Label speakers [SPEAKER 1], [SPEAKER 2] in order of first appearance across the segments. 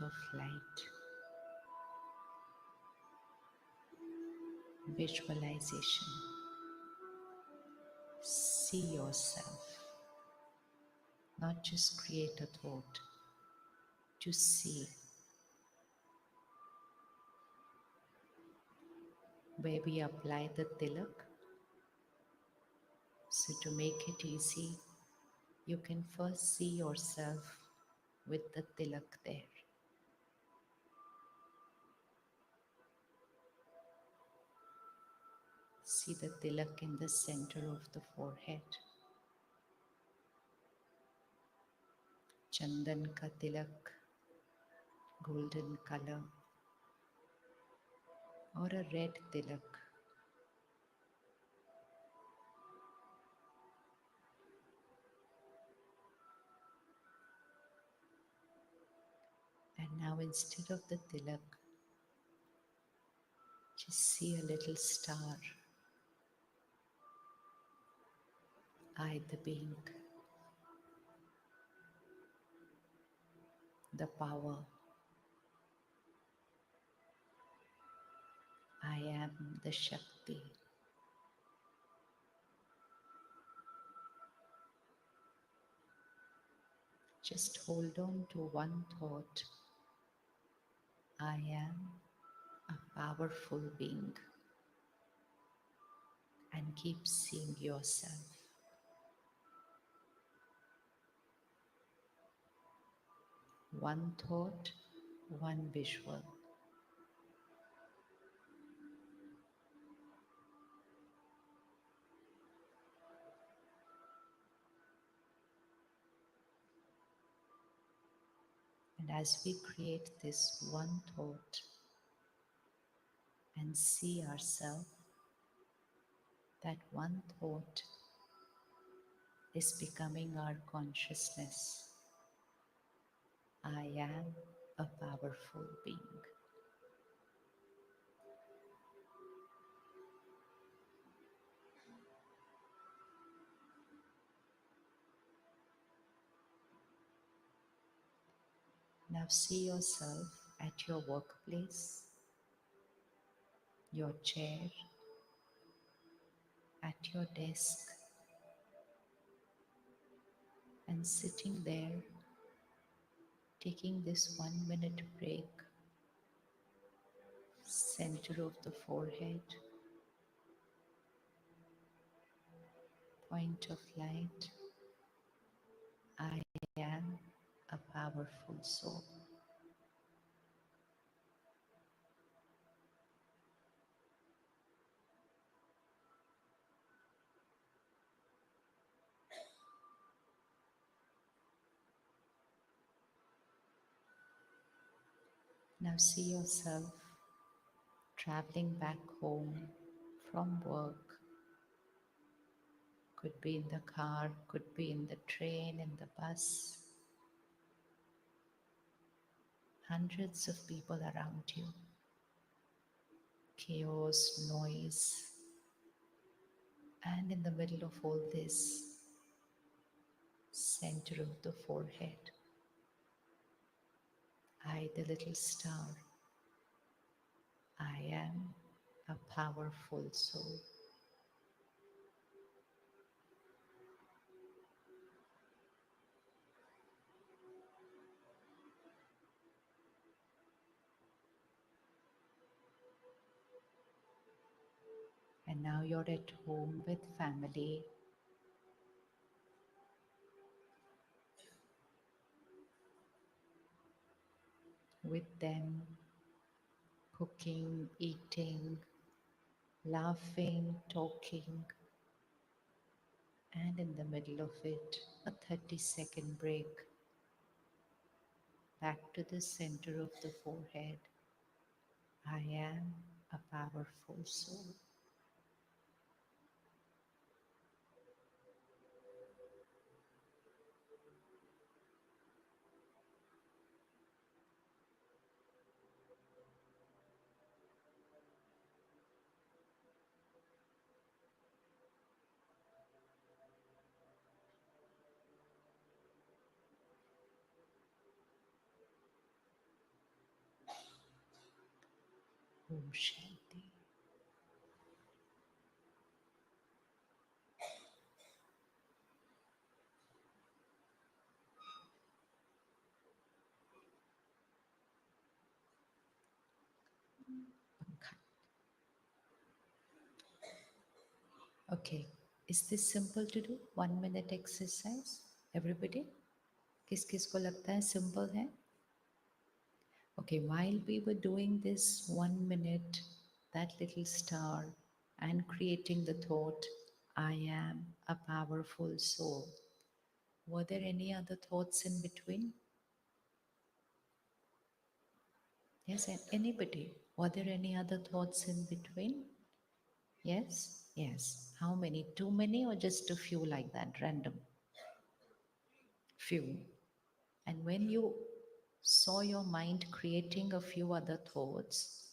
[SPEAKER 1] of light. Visualization. See yourself, not just create a thought, to see where we apply the tilak. So to make it easy, you can first see yourself with the tilak there. See the tilak in the center of the forehead. Chandan ka tilak, golden color, or a red tilak. And now instead of the tilak, just see a little star, I the being, the power. I am the Shakti. Just hold on to one thought. I am a powerful being. And keep seeing yourself. One thought, one visual. And as we create this one thought and see ourselves, that one thought is becoming our consciousness. I am a powerful being. Now see yourself at your workplace, your chair, at your desk, and sitting there, taking this 1 minute break, center of the forehead, point of light. I am a powerful soul. Now see yourself traveling back home from work. Could be in the car, could be in the train, in the bus. Hundreds of people around you. Chaos, noise. And in the middle of all this, center of the forehead, I, the little star. I am a powerful soul. And now you're at home with family. With them, cooking, eating, laughing, talking, and in the middle of it, a 30-second break. Back to the center of the forehead. I am a powerful soul. Om Shanti. Okay. Is this simple to do? 1 minute exercise? Everybody? किस किस को लगता है simple है? Okay, while we were doing this 1 minute, that little star, and creating the thought, I am a powerful soul. Were there any other thoughts in between? Yes, anybody? Were there any other thoughts in between? Yes? Yes. How many? Too many or just a few like that, random? Few. And when you saw your mind creating a few other thoughts,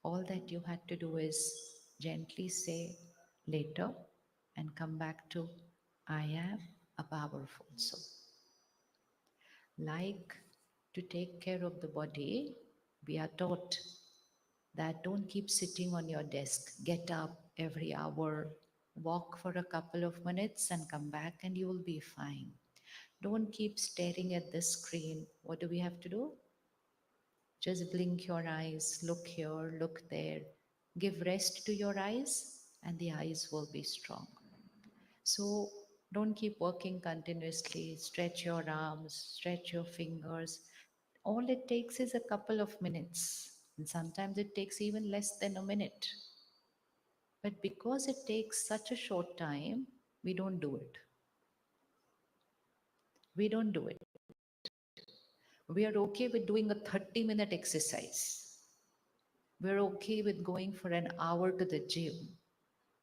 [SPEAKER 1] all that you had to do is gently say later and come back to I am a powerful soul. Like to take care of the body, we are taught that don't keep sitting on your desk. Get up every hour, walk for a couple of minutes and come back and you will be fine. Don't keep staring at the screen. What do we have to do? Just blink your eyes, look here, look there. Give rest to your eyes, and the eyes will be strong. So don't keep working continuously. Stretch your arms, stretch your fingers. All it takes is a couple of minutes, and sometimes it takes even less than a minute. But because it takes such a short time, we don't do it. We don't do it. We are okay with doing a 30-minute exercise. We're okay with going for an hour to the gym.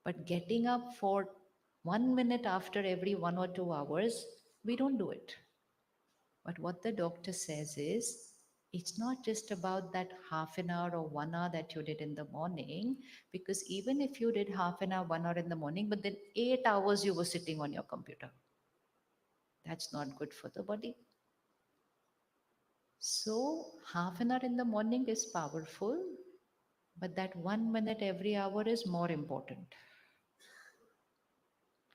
[SPEAKER 1] But getting up for 1 minute after every 1 or 2 hours, we don't do it. But what the doctor says is, it's not just about that half an hour or 1 hour that you did in the morning, because even if you did half an hour, 1 hour in the morning, but then 8 hours you were sitting on your computer, that's not good for the body. So, half an hour in the morning is powerful, but that 1 minute every hour is more important.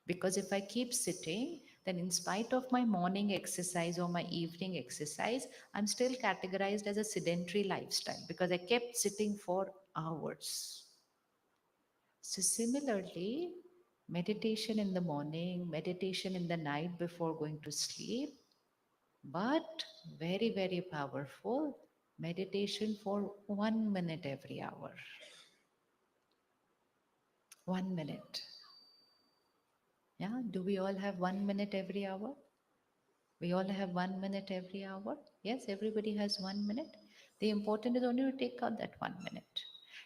[SPEAKER 1] Because if I keep sitting, then in spite of my morning exercise or my evening exercise, I'm still categorized as a sedentary lifestyle because I kept sitting for hours. So, similarly, meditation in the morning, meditation in the night before going to sleep, but very, very powerful meditation for 1 minute every hour. 1 minute. Yeah, do we all have 1 minute every hour? We all have 1 minute every hour. Yes, everybody has 1 minute. The important is only to take out that 1 minute.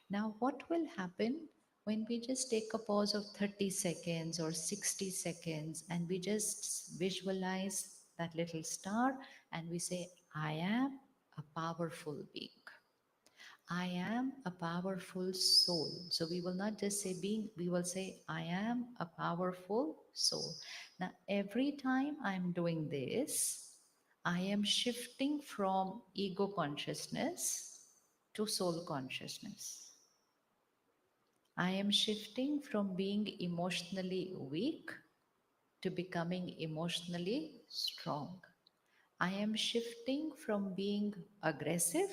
[SPEAKER 1] Now, what will happen when we just take a pause of 30 seconds or 60 seconds and we just visualize that little star and we say, I am a powerful being. I am a powerful soul. So we will not just say being, we will say, I am a powerful soul. Now, every time I'm doing this, I am shifting from ego consciousness to soul consciousness. I am shifting from being emotionally weak to becoming emotionally strong. I am shifting from being aggressive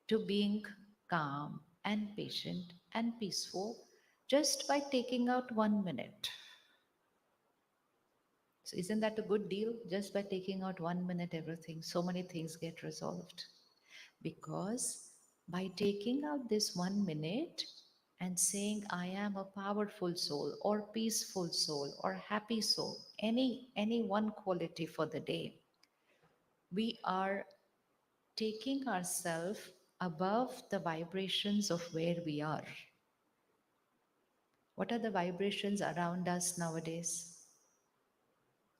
[SPEAKER 1] to being calm and patient and peaceful just by taking out 1 minute. So, isn't that a good deal? Just by taking out 1 minute, everything, so many things get resolved. Because by taking out this 1 minute and saying, I am a powerful soul, or peaceful soul, or happy soul, any one quality for the day, we are taking ourselves above the vibrations of where we are. What are the vibrations around us nowadays?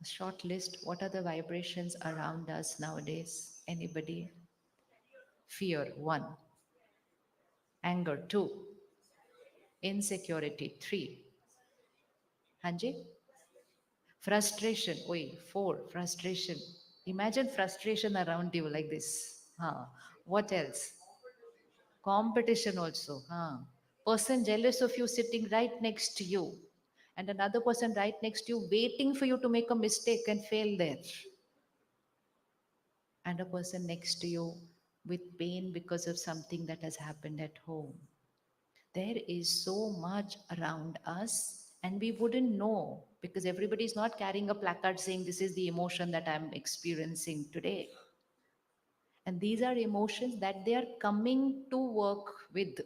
[SPEAKER 1] A short list. What are the vibrations around us nowadays? Anybody? Fear, 1. Anger, 2. Insecurity, 3. Hanji? Frustration, oi, 4. Frustration. Imagine frustration around you like this. Huh. What else? competition also, person jealous of you sitting right next to you, and another person right next to you waiting for you to make a mistake and fail there, and a person next to you with pain because of something that has happened at home. There is so much around us, and we wouldn't know because everybody is not carrying a placard saying, "This is the emotion that I'm experiencing today." And these are emotions that they are coming to work with.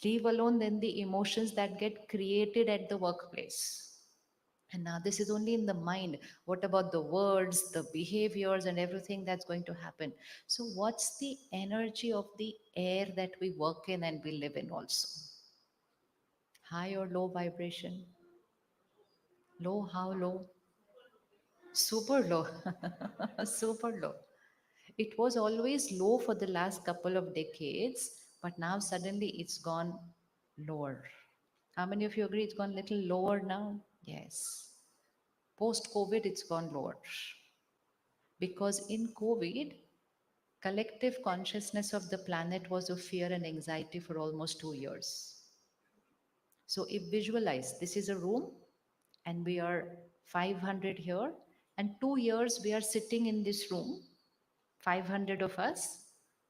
[SPEAKER 1] Leave alone then the emotions that get created at the workplace. And now this is only in the mind. What about the words, the behaviors, and everything that's going to happen? So, what's the energy of the air that we work in and we live in also? High or low vibration? Low, how low? Super low. Super low. It was always low for the last couple of decades, but now suddenly it's gone lower. How many of you agree it's gone a little lower now? Yes. Post COVID, it's gone lower. Because in COVID, collective consciousness of the planet was of fear and anxiety for almost 2 years. So if visualize, this is a room and we are 500 here, and 2 years we are sitting in this room, 500 of us,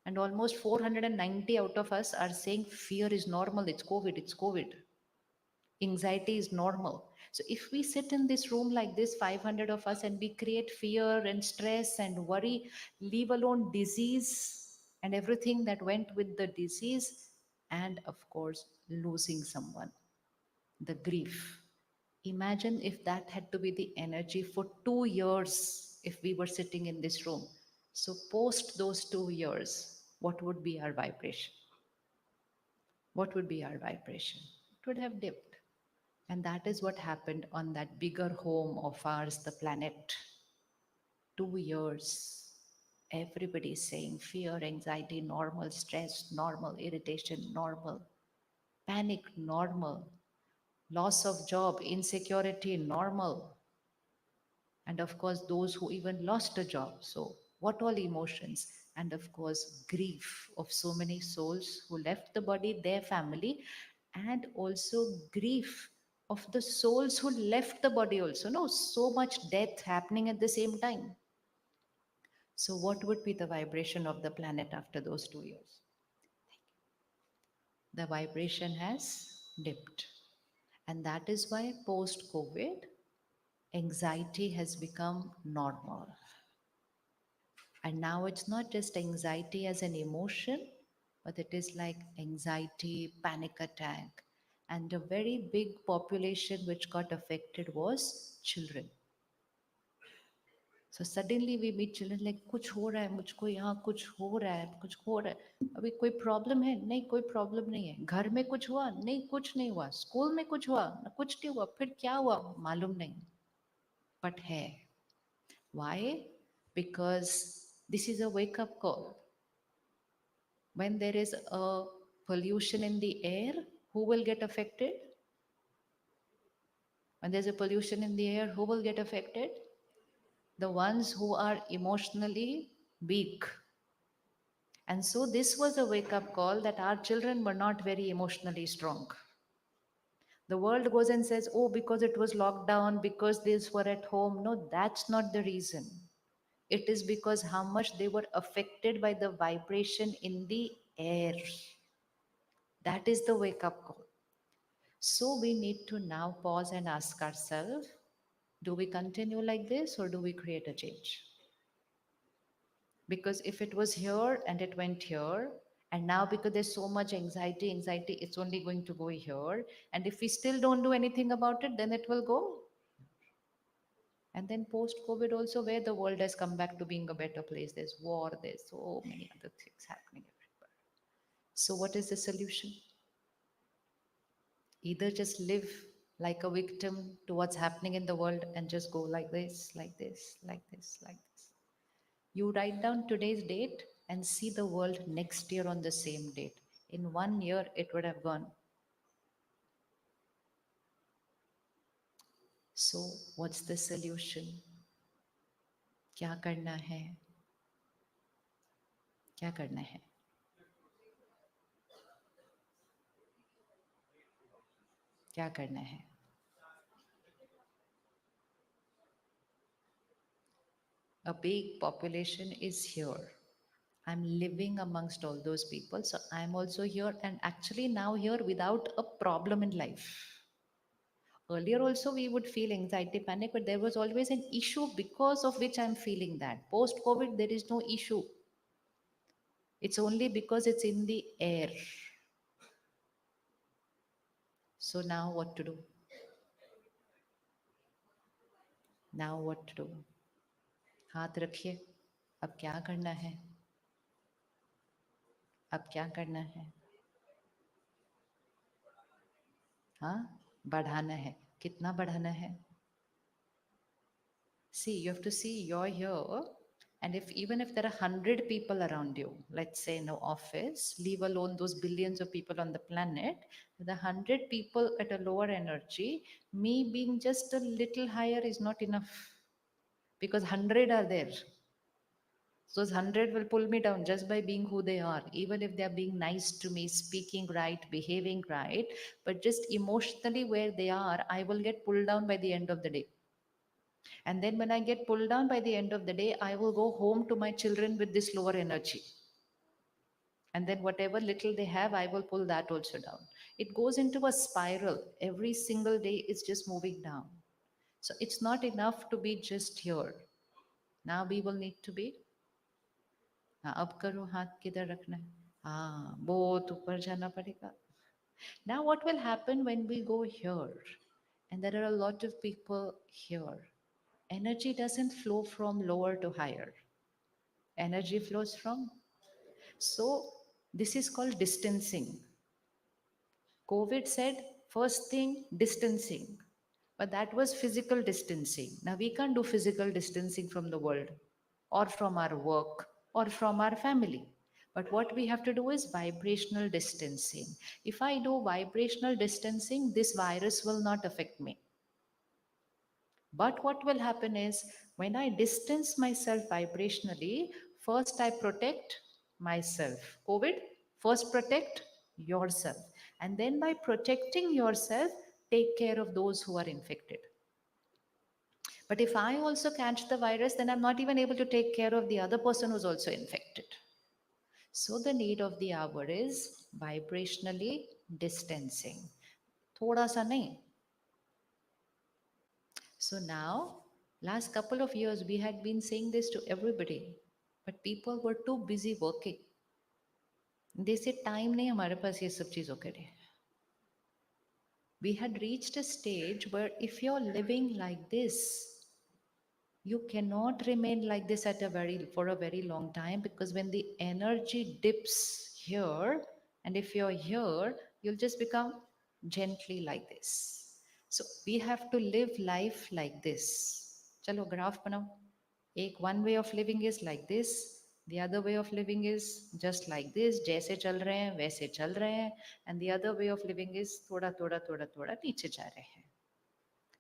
[SPEAKER 1] and almost 490 out of us are saying fear is normal, it's COVID, it's COVID. Anxiety is normal. So if we sit in this room like this, 500 of us, and we create fear and stress and worry, leave alone disease and everything that went with the disease, and of course, losing someone, the grief. Imagine if that had to be the energy for 2 years if we were sitting in this room. So, post those 2 years, what would be our vibration? What would be our vibration? It would have dipped. And that is what happened on that bigger home of ours, the planet. 2 years. Everybody is saying fear, anxiety, normal, stress, normal, irritation, normal, panic, normal, loss of job, insecurity, normal. And of course, those who even lost a job. So, what all emotions? And of course, grief of so many souls who left the body, their family, and also grief of the souls who left the body, also. No, so much death happening at the same time. So, what would be the vibration of the planet after those 2 years? The vibration has dipped. And that is why post COVID, anxiety has become normal. And now it's not just anxiety as an emotion, but it is like anxiety, panic attack. And a very big population which got affected was children. So suddenly we meet children like कुछ हो रहा है मुझको यहाँ कुछ हो रहा है कुछ हो रहा है अभी कोई प्रॉब्लम है नहीं कोई प्रॉब्लम नहीं है घर में कुछ हुआ नहीं कुछ नहीं हुआ स्कूल में कुछ हुआ कुछ नहीं हुआ फिर क्या हुआ मालूम नहीं but है why because this is a wake up call. When there is a pollution in the air, who will get affected? When there's a pollution in the air, who will get affected? The ones who are emotionally weak. And so this was a wake up call that our children were not very emotionally strong. The world goes and says, oh, because it was locked down, because these were at home. No, that's not the reason. It is because how much they were affected by the vibration in the air. That is the wake up call. So we need to now pause and ask ourselves, do we continue like this or do we create a change? Because if it was here and it went here, and now because there's so much anxiety, it's only going to go here. And if we still don't do anything about it, then it will go. And then post COVID also, where the world has come back to being a better place. There's war, there's so many other things happening everywhere. So what is the solution? Either just live like a victim to what's happening in the world and just go like this, like this, like this, like this. You write down today's date and see the world next year on the same date. In 1 year, it would have gone. So, what's the solution? क्या करना है? क्या करना है? क्या करना है? A big population is here. I'm living amongst all those people. So I'm also here and actually now here without a problem in life. Earlier also we would feel anxiety, panic, but there was always an issue because of which I'm feeling that. Post COVID, there is no issue. It's only because it's in the air. So now what to do? Now what to do? हाथ रखिए. अब क्या करना है? अब क्या करना है? हाँ, बढ़ाना है. कितना बढ़ाना है? See, you have to see you're here, and if even if there are 100 people around you, let's say in an office, leave alone those billions of people on the planet, the 100 people at a lower energy, me being just a little higher is not enough because 100 are there. So those 100 will pull me down just by being who they are, even if they are being nice to me, speaking right, behaving right, but just emotionally where they are, I will get pulled down by the end of the day. And then when I get pulled down by the end of the day, I will go home to my children with this lower energy. And then whatever little they have, I will pull that also down. It goes into a spiral. Every single day is just moving down. So it's not enough to be just here. Now we will need to be. हाँ, अब करो, हाथ किधर रखना है? हाँ, बहुत ऊपर जाना पड़ेगा. Now what will happen when we go here? And there are a lot of people here. Energy doesn't flow from lower to higher. Energy flows from. So this is called distancing. COVID said first thing distancing, but that was physical distancing. Now we can't do physical distancing from the world or from our work or from our family. But what we have to do is vibrational distancing. If I do vibrational distancing, this virus will not affect me. But what will happen is when I distance myself vibrationally, first I protect myself. COVID, first protect yourself. And then by protecting yourself, take care of those who are infected. But if I also catch the virus, then I'm not even able to take care of the other person who's also infected. So the need of the hour is vibrationally distancing. Thoda sa nahi. So now, last couple of years, we had been saying this to everybody, but people were too busy working. They said, time nahi hamare paas ye sab cheezon ke liye. We had reached a stage where if you're living like this, you cannot remain like this for a very long time, because when the energy dips here, and if you're here, you'll just become gently like this. So we have to live life like this. Chalo graph banao. One way of living is like this. The other way of living is just like this. जैसे चल रहे हैं वैसे चल रहे हैं. And the other way of living is थोड़ा थोड़ा थोड़ा थोड़ा नीचे जा रहे हैं.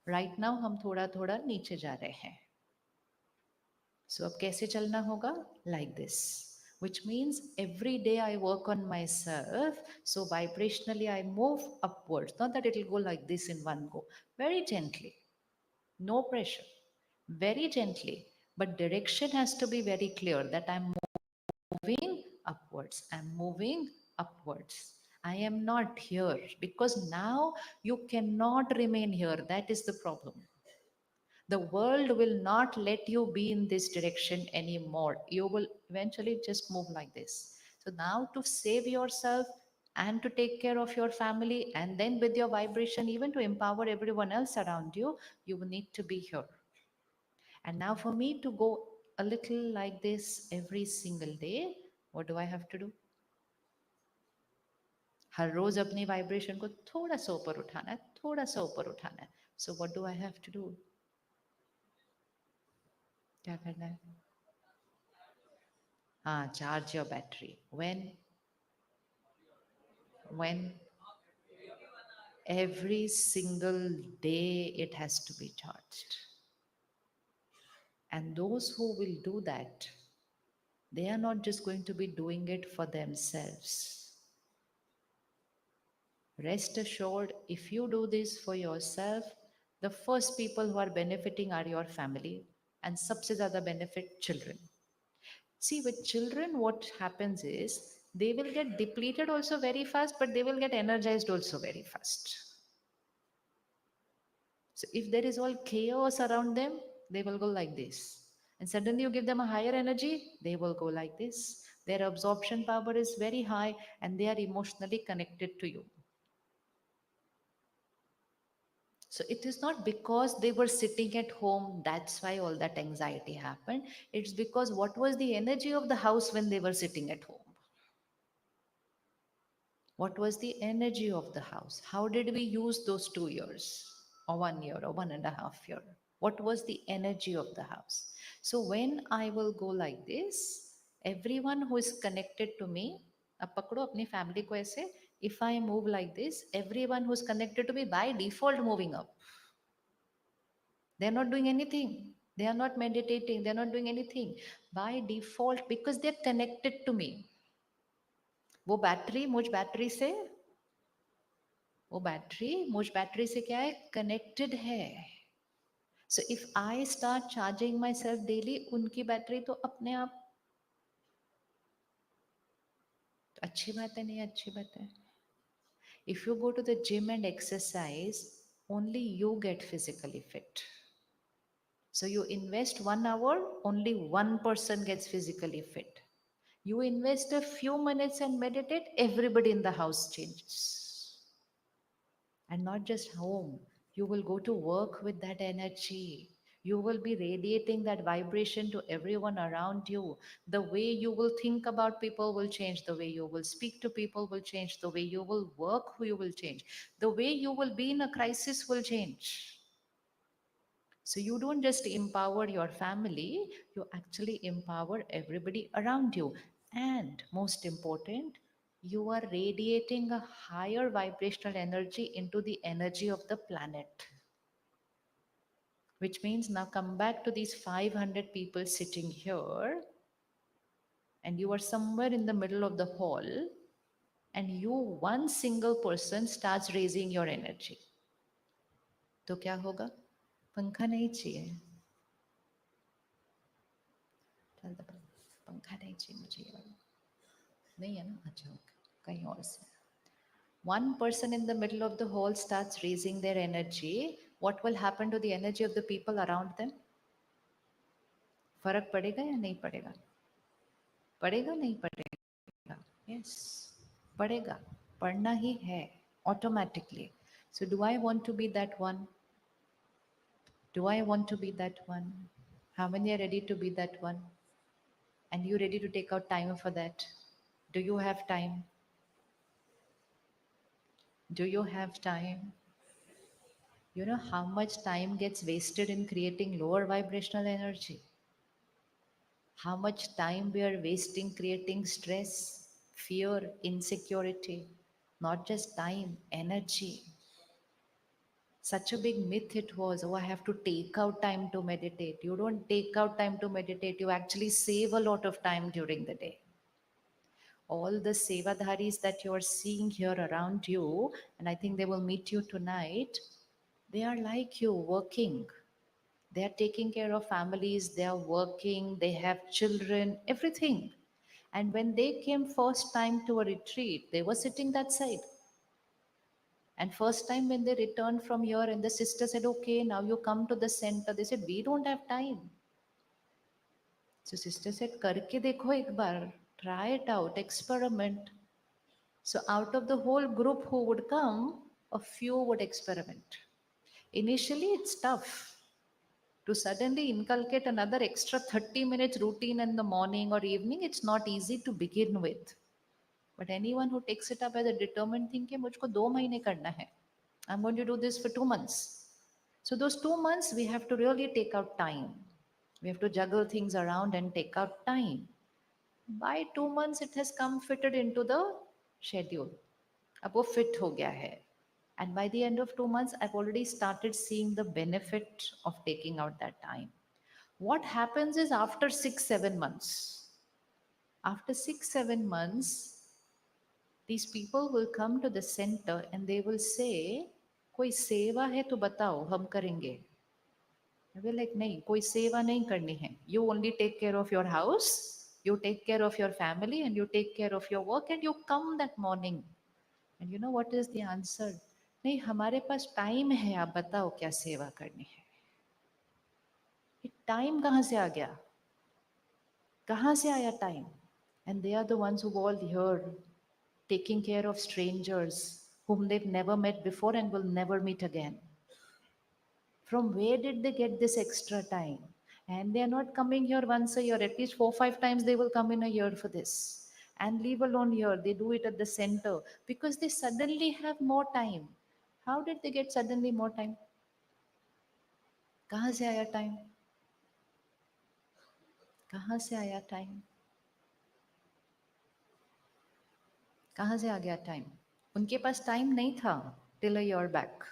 [SPEAKER 1] Right now हम थोड़ा थोड़ा नीचे जा रहे हैं. So अब कैसे चलना होगा? Like this. Which means every day I work on myself. So vibrationally I move upwards. Not that it will go like this in one go. Very gently. No pressure. Very gently. But direction has to be very clear that I'm moving upwards. I'm moving upwards. I am not here, because now you cannot remain here. That is the problem. The world will not let you be in this direction anymore. You will eventually just move like this. So now, to save yourself and to take care of your family, and then with your vibration, even to empower everyone else around you, you will need to be here. And now for me to go a little like this every single day, what do I have to do? हर रोज अपनी vibration को थोड़ा सा ऊपर उठाना है, थोड़ा सा ऊपर उठाना है. So what do I have to do? क्या करना है? हाँ, charge your battery. When every single day it has to be charged. And those who will do that, they are not just going to be doing it for themselves. Rest assured, if you do this for yourself, the first people who are benefiting are your family, and सबसे ज़्यादा benefit children. See, with children, what happens is they will get depleted also very fast, but they will get energized also very fast. So if there is all chaos around them, they will go like this. And suddenly you give them a higher energy, they will go like this. Their absorption power is very high and they are emotionally connected to you. So it is not because they were sitting at home, that's why all that anxiety happened. It's because what was the energy of the house when they were sitting at home? What was the energy of the house? How did we use those 2 years or 1 year or 1.5 year? What was the energy of the house? So when I will go like this, everyone who is connected to me, अब पकड़ो अपनी family को ऐसे, if I move like this, everyone who is connected to me by default moving up. They're not doing anything. They are not meditating. They're not doing anything. By default, because they're connected to me. वो battery मुझ battery से क्या है, connected है. So if I start charging my self daily, उनकी battery तो अपने आप, अच्छी बात है नहीं अच्छी बात है. If you go to the gym and exercise, only you get physically fit. So you invest 1 hour, only one person gets physically fit. You invest a few minutes and meditate, everybody in the house changes. And not just home, you will go to work with that energy. You will be radiating that vibration to everyone around you. The way you will think about people will change. The way you will speak to people will change. The way you will work, you will change. The way you will be in a crisis will change. So you don't just empower your family, you actually empower everybody around you. And most important, you are radiating a higher vibrational energy into the energy of the planet. Which means now come back to these 500 people sitting here, and you are somewhere in the middle of the hall, and you, one single person, starts raising your energy. तो क्या होगा? पंखा नहीं चाहिए. चल दो, पंखा नहीं चाहिए मुझे ये वाला. नहीं है ना? अच्छा, कहीं और से. One person in the middle of the hall starts raising their energy. What will happen to the energy of the people around them? फर्क पड़ेगा या नहीं पड़ेगा? पड़ेगा नहीं पड़ेगा? Yes, पड़ेगा. पड़ना ही है automatically. So do I want to be that one? Do I want to be that one? How many are ready to be that one? And you ready to take out time for that? Do you have time? Do you have time? You know how much time gets wasted in creating lower vibrational energy? How much time we are wasting creating stress, fear, insecurity? Not just time, energy. Such a big myth it was. Oh, I have to take out time to meditate. You don't take out time to meditate, you actually save a lot of time during the day. All the sevadharis that you are seeing here around you, and I think they will meet you tonight, they are like you, working. They are taking care of families, they are working, they have children, everything. And when they came first time to a retreat, they were sitting that side. And first time when they returned from here and the sister said, okay, now you come to the center. They said, we don't have time. So sister said, karke dekho ek baar, try it out, experiment. So out of the whole group who would come, a few would experiment. Initially, it's tough to suddenly inculcate another extra 30 minutes routine in the morning or evening. It's not easy to begin with. But anyone who takes it up as a determined thing, कि मुझको 2 महीने करना है. I'm going to do this for 2 months. So those 2 months, we have to really take out time. We have to juggle things around and take out time. By 2 months, it has come fitted into the schedule. अब वो fit हो गया है. And by the end of 2 months, I've already started seeing the benefit of taking out that time. What happens is after 6, 7 months, after 6, 7 months, These people will come to the center and they will say, कोई सेवा है तो बताओ हम करेंगे. We're like, नहीं कोई सेवा नहीं करनी है. You only take care of your house, you take care of your family, and you take care of your work, and you come that morning. And you know what is the answer? नहीं हमारे पास time है, आप बताओ क्या सेवा करनी है. ये टाइम कहाँ से आ गया? कहाँ से आया time? And they are the ones who all here taking care of strangers whom they've never met before and will never meet again. From where did they get this extra time? And they are not coming here once a year, at least 4 5 times they will come in a year for this. And leave alone here, they do it at the center because they suddenly have more time. How did they get suddenly more time? कहाँ से आया time? कहाँ से आया time? कहाँ से आ गया time? उनके पास टाइम नहीं था टिल अ ईयर बैक.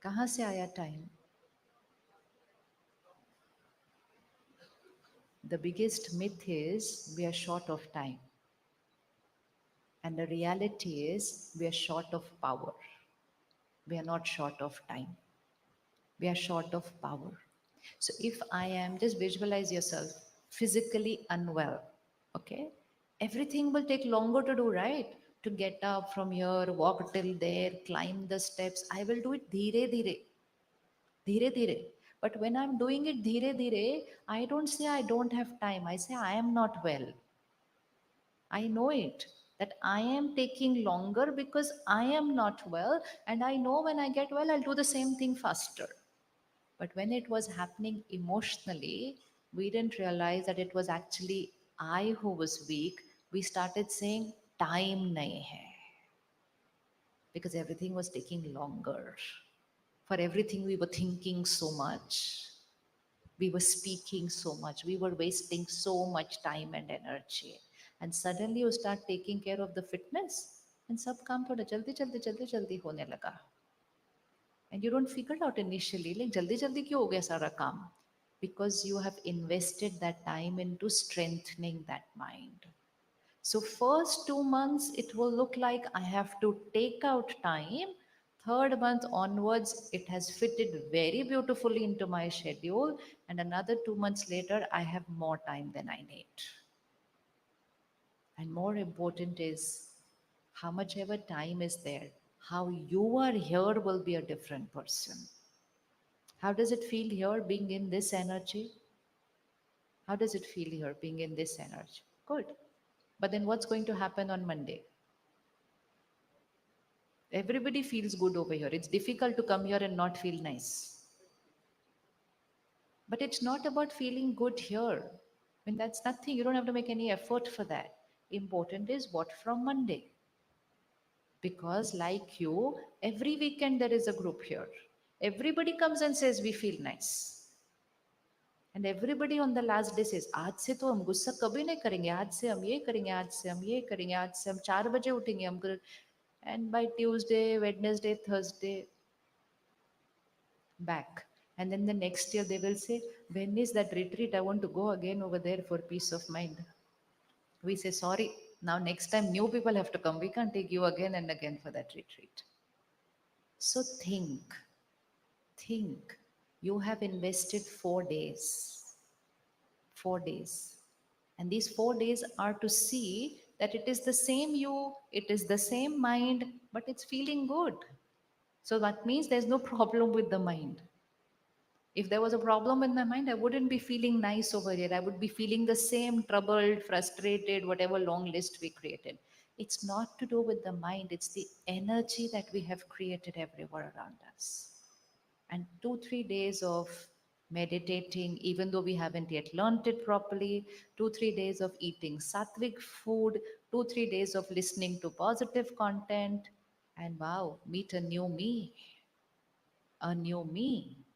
[SPEAKER 1] कहाँ से आया time? The biggest myth is we are short of time. And the reality is we are short of power. We are not short of time. We are short of power. So if I am, just visualize yourself physically unwell, okay? Everything will take longer to do, right? To get up from here, walk till there, climb the steps. I will do it dheere dheere, dheere dheere. But when I'm doing it dheere dheere, I don't say I don't have time. I say I am not well. I know it that I am taking longer because I am not well, and I know when I get well, I'll do the same thing faster. But when it was happening emotionally, we didn't realize that it was actually I who was weak. We started saying, time nahi hai, because everything was taking longer. For everything, we were thinking so much. We were speaking so much. We were wasting so much time and energy. And suddenly you start taking care of the fitness, and सब काम थोड़ा जल्दी जल्दी जल्दी जल्दी होने लगा. And you don't figure out initially like जल्दी जल्दी क्यों हो गया सारा काम? Because you have invested that time into strengthening that mind. So first 2 months, it will look like I have to take out time. Third month onwards, it has fitted very beautifully into my schedule. And another 2 months later, I have more time than I need. And more important is how much ever time is there, how you are here will be a different person. How does it feel here being in this energy? How does it feel here being in this energy? Good. But then what's going to happen on Monday? Everybody feels good over here. It's difficult to come here and not feel nice. But it's not about feeling good here. I mean, that's nothing. You don't have to make any effort for that. Important is what from Monday. Because, like you, every weekend there is a group here. Everybody comes and says, we feel nice. And everybody on the last day says, आज से तो हम गुस्सा कभी नहीं करेंगे, आज से हम ये करेंगे, आज से हम ये करेंगे, आज से हम 4 बजे उठेंगे, हम and by Tuesday, Wednesday, Thursday, back. And then the next year they will say, when is that retreat? I want to go again over there for peace of mind. We say, sorry, now next time new people have to come. We can't take you again and again for that retreat. So think. You have invested 4 days. 4 days. And these 4 days are to see that it is the same you, it is the same mind, but it's feeling good. So that means there's no problem with the mind. If there was a problem in my mind, I wouldn't be feeling nice over here. I would be feeling the same troubled, frustrated, whatever long list we created. It's not to do with the mind, it's the energy that we have created everywhere around us. And 2 3 days of meditating, even though we haven't yet learned it properly, 2 3 days of eating sattvic food, 2 3 days of listening to positive content, and wow, meet a new me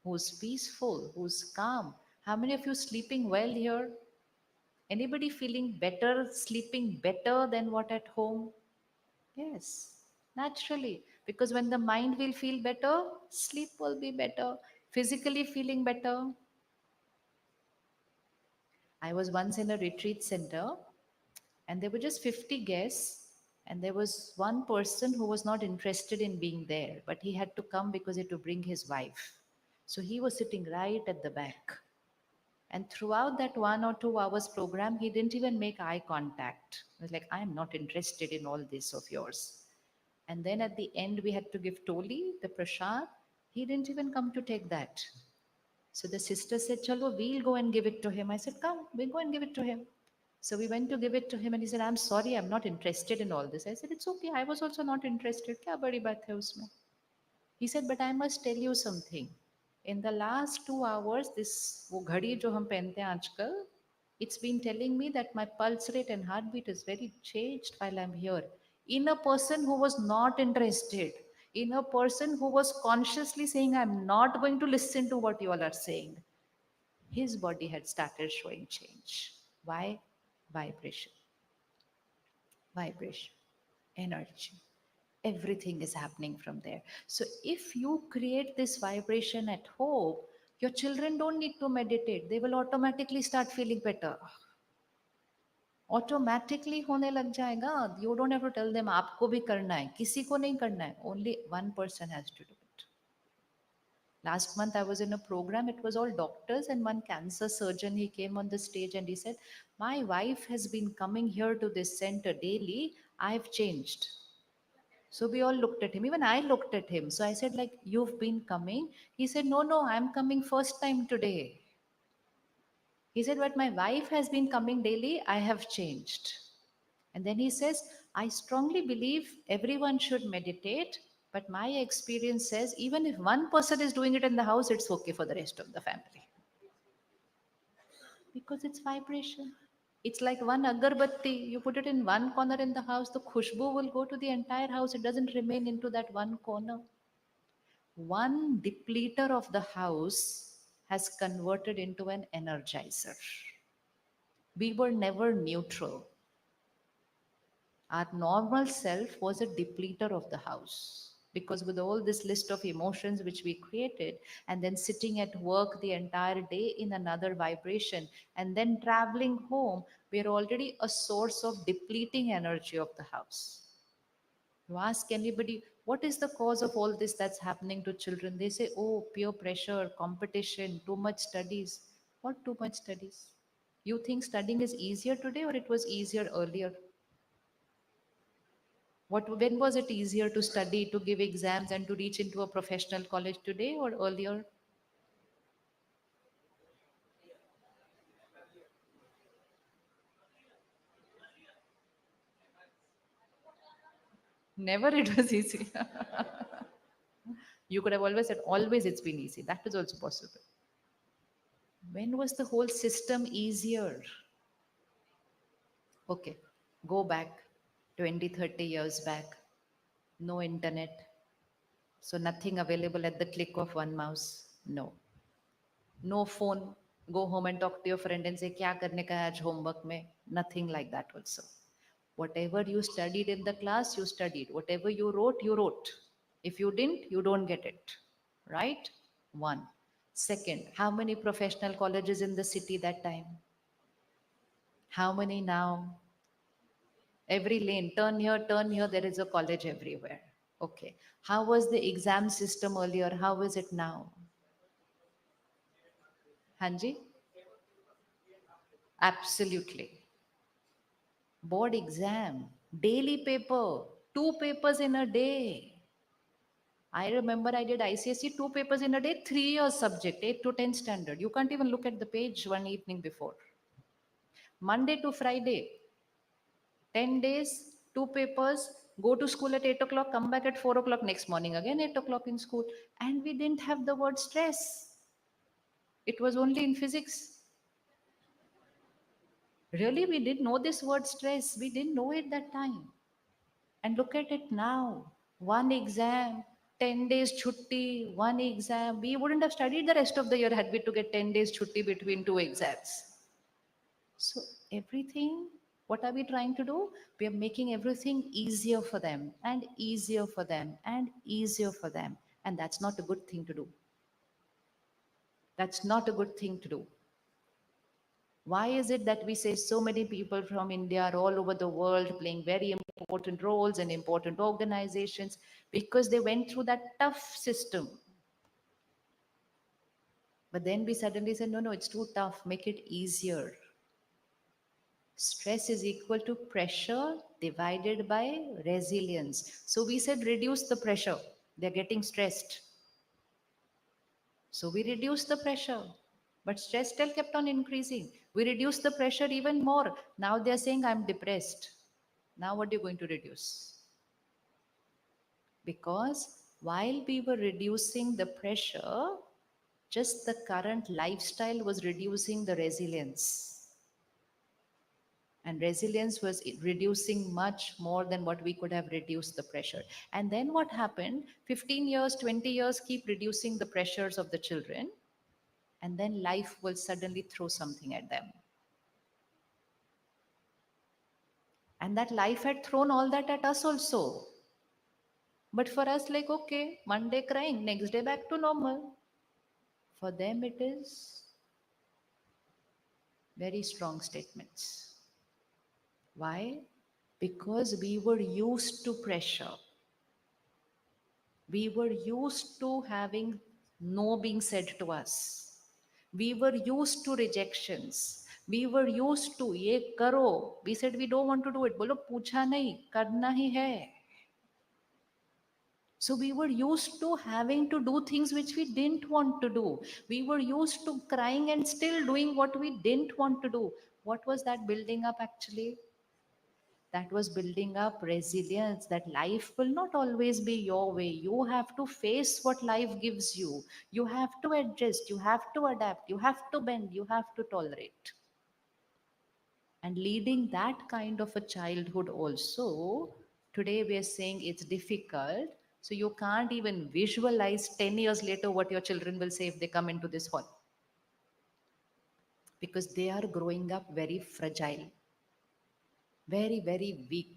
[SPEAKER 1] who's peaceful, who's calm. How many of you sleeping well here? Anybody feeling better, sleeping better than what at home? Yes, naturally. Because when the mind will feel better, sleep will be better. Physically feeling better. I was once in a retreat center and there were just 50 guests And there was one person who was not interested in being there, but he had to come because he had to bring his wife. So he was sitting right at the back. And throughout that 1 or 2 hours program, he didn't even make eye contact. He was like, I'm not interested in all this of yours. And then at the end, we had to give Toli, the prasad. He didn't even come to take that. So the sister said, Chalo, we'll go and give it to him. I said, come, we'll go and give it to him. So we went to give it to him and he said, I'm sorry, I'm not interested in all this. I said, it's okay. I was also not interested. Kya badi baat hai usme? He said, but I must tell you something. In the last 2 hours, this wo ghadi jo hum pehante hain aajkal, it's been telling me that my pulse rate and heartbeat is very changed while I'm here. In a person who was not interested, in a person who was consciously saying, I'm not going to listen to what you all are saying, his body had started showing change. Why? Vibration, vibration, energy. Everything is happening from there. So if you create this vibration at home, your children don't need to meditate. They will automatically start feeling better. Automatically होने लग जाएगा. You don't have to tell them आपको भी करना है. किसी को नहीं करना है. Only one person has to do it. Last month I was in a program. It was all doctors and one cancer surgeon. He came on the stage and he said, "My wife has been coming here to this center daily. I've changed." So we all looked at him. Even I looked at him. So I said, like, you've been coming? He said, no, no, I'm coming first time today. He said, but my wife has been coming daily. I have changed. And then he says, I strongly believe everyone should meditate. But my experience says, even if one person is doing it in the house, it's okay for the rest of the family. Because it's vibration. It's like one agarbatti. You put it in one corner in the house, the khushbu will go to the entire house. It doesn't remain into that one corner. One depleter of the house has converted into an energizer. We were never neutral. Our normal self was a depleter of the house. Because with all this list of emotions which we created, and then sitting at work the entire day in another vibration, and then traveling home, we are already a source of depleting energy of the house. You ask anybody, what is the cause of all this that's happening to children? They say, oh, peer pressure, competition, too much studies. What too much studies? You think studying is easier today or it was easier earlier? When was it easier to study, to give exams and to reach into a professional college today or earlier? Never it was easy. You could have always said, always it's been easy. That is also possible. When was the whole system easier? Okay, go back 20, 30 years back. No internet. So nothing available at the click of one mouse. No. No phone. Go home and talk to your friend and say, kya karne ka hai aaj homework mein? Nothing like that also. Whatever you studied in the class, you studied. Whatever you wrote, you wrote. If you didn't, you don't get it. Right? One. Second, how many professional colleges in the city that time? How many now? Every lane, turn here, there is a college everywhere. Okay. How was the exam system earlier? How is it now? Hanji? Absolutely. Board exam, daily paper, two papers in a day. I remember I did ICSE, two papers in a day, 3 years subject, 8 to 10 standard. You can't even look at the page one evening before. Monday to Friday, 10 days, two papers, go to school at 8 o'clock, come back at 4 o'clock next morning, again 8 o'clock in school. And we didn't have the word stress. It was only in physics. Really, we didn't know this word stress. We didn't know it that time. And look at it now. One exam, 10 days chutti, one exam. We wouldn't have studied the rest of the year had we to get 10 days chutti between two exams. So everything, what are we trying to do? We are making everything easier for them and easier for them and easier for them. And that's not a good thing to do. That's not a good thing to do. Why is it that we say so many people from India are all over the world playing very important roles in important organizations? Because they went through that tough system. But then we suddenly said, no, no, it's too tough, make it easier. Stress is equal to pressure divided by resilience. So we said, reduce the pressure. They're getting stressed. So we reduced the pressure. But stress still kept on increasing. We reduced the pressure even more. Now they're saying, I'm depressed. Now what are you going to reduce? Because while we were reducing the pressure, just the current lifestyle was reducing the resilience. And resilience was reducing much more than what we could have reduced the pressure. And then what happened? 15 years, 20 years, keep reducing the pressures of the children. And then life will suddenly throw something at them. And that life had thrown all that at us also. But for us, like, okay, Monday crying, next day back to normal. For them, it is very strong statements. Why? Because we were used to pressure. We were used to having no being said to us. We were used to rejections. We were used to ye karo. We said we don't want to do it. Bolo pucha nahi, karna hi hai. So we were used to having to do things which we didn't want to do. We were used to crying and still doing what we didn't want to do. What was that building up actually? That was building up resilience, that life will not always be your way. You have to face what life gives you. You have to adjust, you have to adapt, you have to bend, you have to tolerate. And leading that kind of a childhood also, today we are saying it's difficult. So you can't even visualize 10 years later what your children will say if they come into this hall. Because they are growing up very fragile, very, very weak.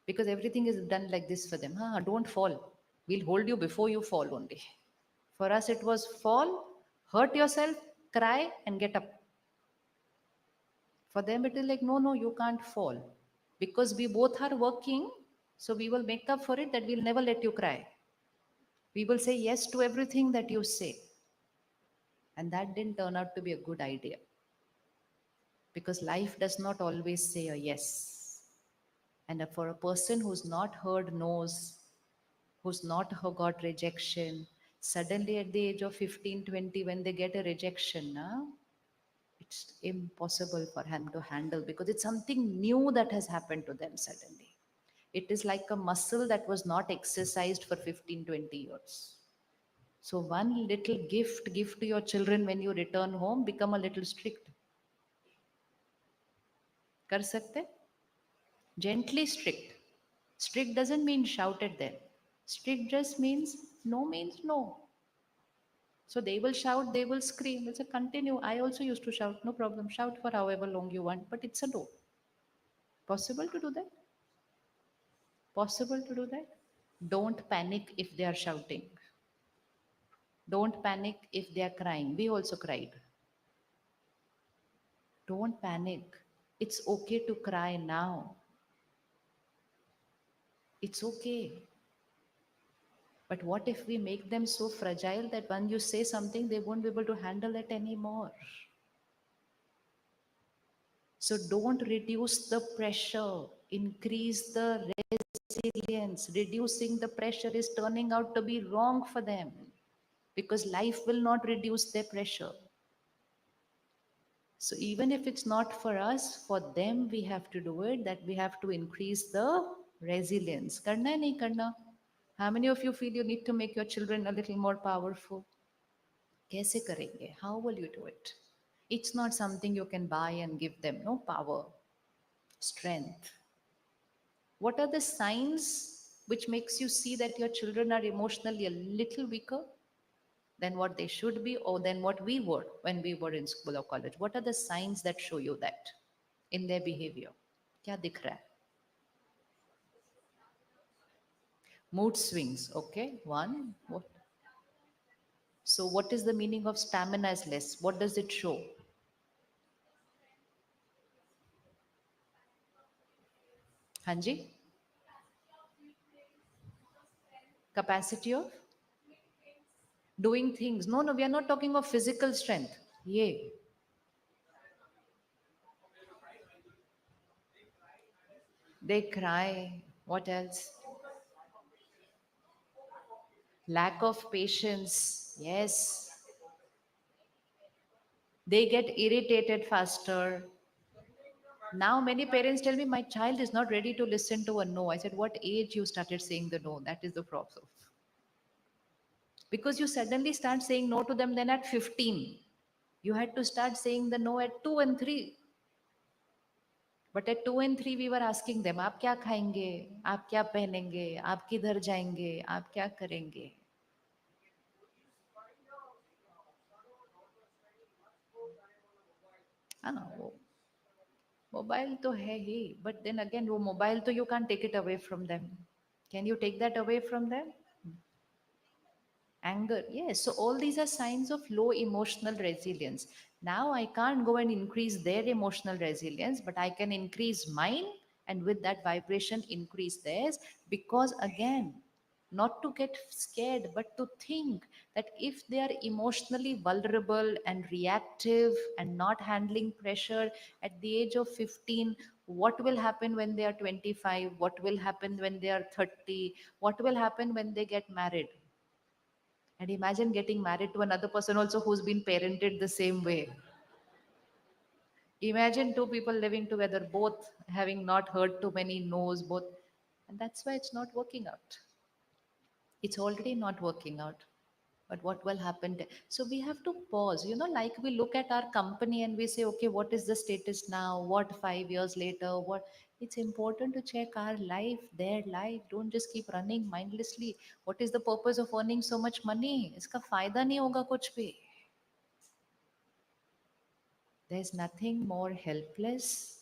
[SPEAKER 1] Because everything is done like this for them. Don't fall. We'll hold you before you fall only. For us, it was fall, hurt yourself, cry, and get up. For them, it is like, no, no, you can't fall. Because we both are working, so we will make up for it that we'll never let you cry. We will say yes to everything that you say. And that didn't turn out to be a good idea. Because life does not always say a yes. And for a person who's not heard no's, who's not got rejection, suddenly at the age of 15, 20, when they get a rejection, it's impossible for him to handle because it's something new that has happened to them suddenly. It is like a muscle that was not exercised for 15, 20 years. So one little gift, give to your children when you return home, become a little strict. Kar sakte? Gently strict. Strict doesn't mean shout at them. Strict just means no means no. So they will shout, they will scream. It's a continue. I also used to shout, no problem. Shout for however long you want, but it's a no. Possible to do that? Possible to do that? Don't panic if they are shouting. Don't panic if they are crying. We also cried. Don't panic. It's okay to cry now. It's okay. But what if we make them so fragile that when you say something, they won't be able to handle it anymore? So don't reduce the pressure, increase the resilience. Reducing the pressure is turning out to be wrong for them because life will not reduce their pressure. So even if it's not for us, for them we have to do it, that we have to increase the resilience. Karna hai nahi karna? How many of you feel you need to make your children a little more powerful? Kaise karenge? How will you do it? It's not something you can buy and give them, no power, strength. What are the signs which makes you see that your children are emotionally a little weaker than what they should be or than what we were when we were in school or college? What are the signs that show you that in their behavior? Kya dikh raha hai? Mood swings, okay? One. What? So what is the meaning of stamina is less? What does it show? हाँ जी, capacity of doing things. No, no, we are not talking of physical strength. Yeah, they cry. What else? Lack of patience. Yes, they get irritated faster. Now many parents tell me my child is not ready to listen to a no. I said, what age you started saying the no? That is the problem. Because you suddenly start saying no to them then at 15. You had to start saying the no at 2 and 3. But at 2 and 3 we were asking them, आप क्या खाएंगे? आप क्या पहनेंगे? आप किधर जाएंगे? आप क्या करेंगे? हाँ, वो मोबाइल तो है ही, बट देन अगेन वो मोबाइल तो you can't take it away from them. Can you take that away from them? Anger, yes. So all these are signs of low emotional resilience. Now I can't go and increase their emotional resilience, but I can increase mine, and with that vibration increase theirs. Because again, not to get scared, but to think that if they are emotionally vulnerable and reactive and not handling pressure at the age of 15, what will happen when they are 25? What will happen when they are 30? What will happen when they get married? And imagine getting married to another person also who's been parented the same way. Imagine two people living together, both having not heard too many no's, both. And that's why it's not working out. It's already not working out. But what will happen? So we have to pause, like we look at our company and we say, okay, what is the status now? What 5 years later? What? It's important to check our life, their life. Don't just keep running mindlessly. What is the purpose of earning so much money? इसका फायदा नहीं होगा कुछ भी. There's nothing more helpless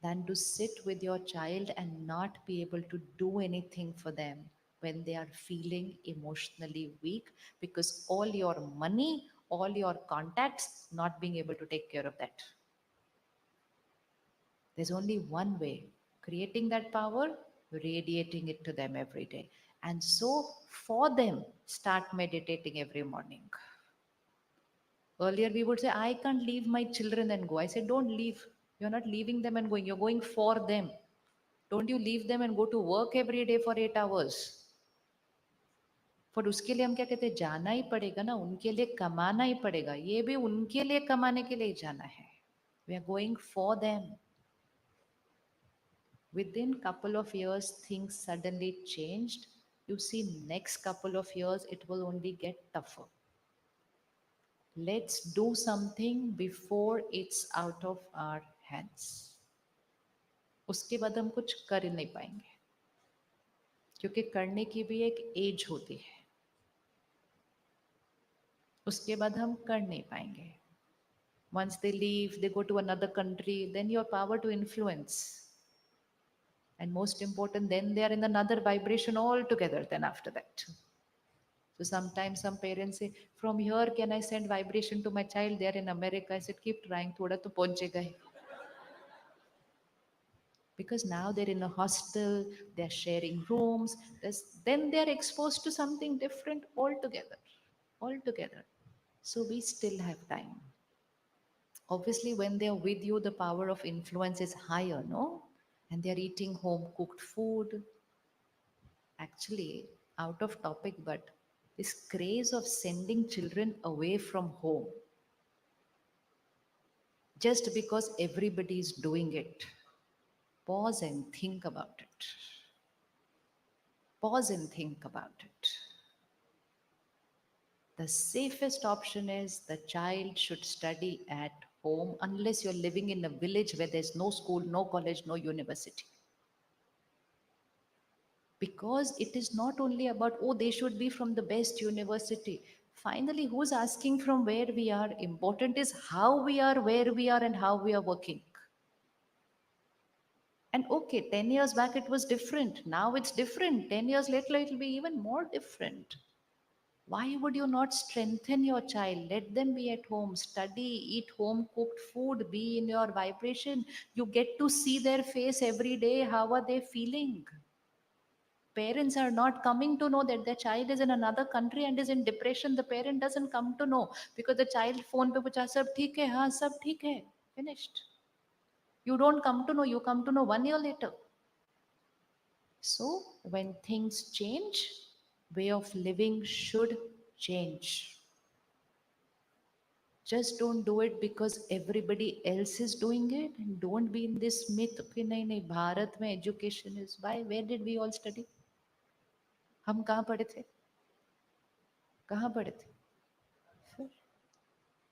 [SPEAKER 1] than to sit with your child and not be able to do anything for them when they are feeling emotionally weak, because all your money, all your contacts, not being able to take care of that. There's only one way: creating that power, radiating it to them every day. And so, for them, start meditating every morning. Earlier, we would say, I can't leave my children and go. I said, don't leave. You're not leaving them and going, you're going for them. Don't you leave them and go to work every day for 8 hours. पर उसके लिए हम क्या कहते हैं, जाना ही पड़ेगा ना, उनके लिए कमाना ही पड़ेगा, ये भी उनके लिए कमाने के लिए ही जाना है. We are going for them. Within couple of years, things suddenly changed. You see, next couple of years, it will only get tougher. Let's do something before it's out of our hands. उसके बाद हम कुछ कर नहीं पाएंगे, क्योंकि करने की भी एक एज होती है. उसके बाद हम कर नहीं पाएंगे. Once they leave, they go to another country, then your power to influence, and most important, then they are in another vibration altogether then after that. So sometimes some parents say, from here can I send vibration to my child? They are in America. I said, keep trying, thoda to पहुंचेगा ही. Because now they're in a hostel, they're sharing rooms, then they're exposed to something different altogether. So we still have time. Obviously, when they're with you, the power of influence is higher, no? And they're eating home cooked food. Actually, out of topic, but this craze of sending children away from home just because everybody is doing it. Pause and think about it. Pause and think about it. The safest option is the child should study at home unless you're living in a village where there's no school, no college, no university. Because it is not only about, oh, they should be from the best university. Finally, who's asking from where we are? Important is how we are, where we are, and how we are working. And okay, 10 years back it was different. Now it's different. 10 years later, it'll be even more different. Why would you not strengthen your child? Let them be at home, study, eat home cooked food, be in your vibration. You get to see their face every day. How are they feeling? Parents are not coming to know that their child is in another country and is in depression. The parent doesn't come to know because the child phone pe pucha sab theek hai, हाँ सब ठीक है, finished. You don't come to know, you come to know 1 year later. So when things change, way of living should change. Just don't do it because everybody else is doing it, and don't be in this myth कि नहीं नहीं भारत में education is why. Where did we all study? हम कहाँ पढ़े थे? कहाँ पढ़े थे?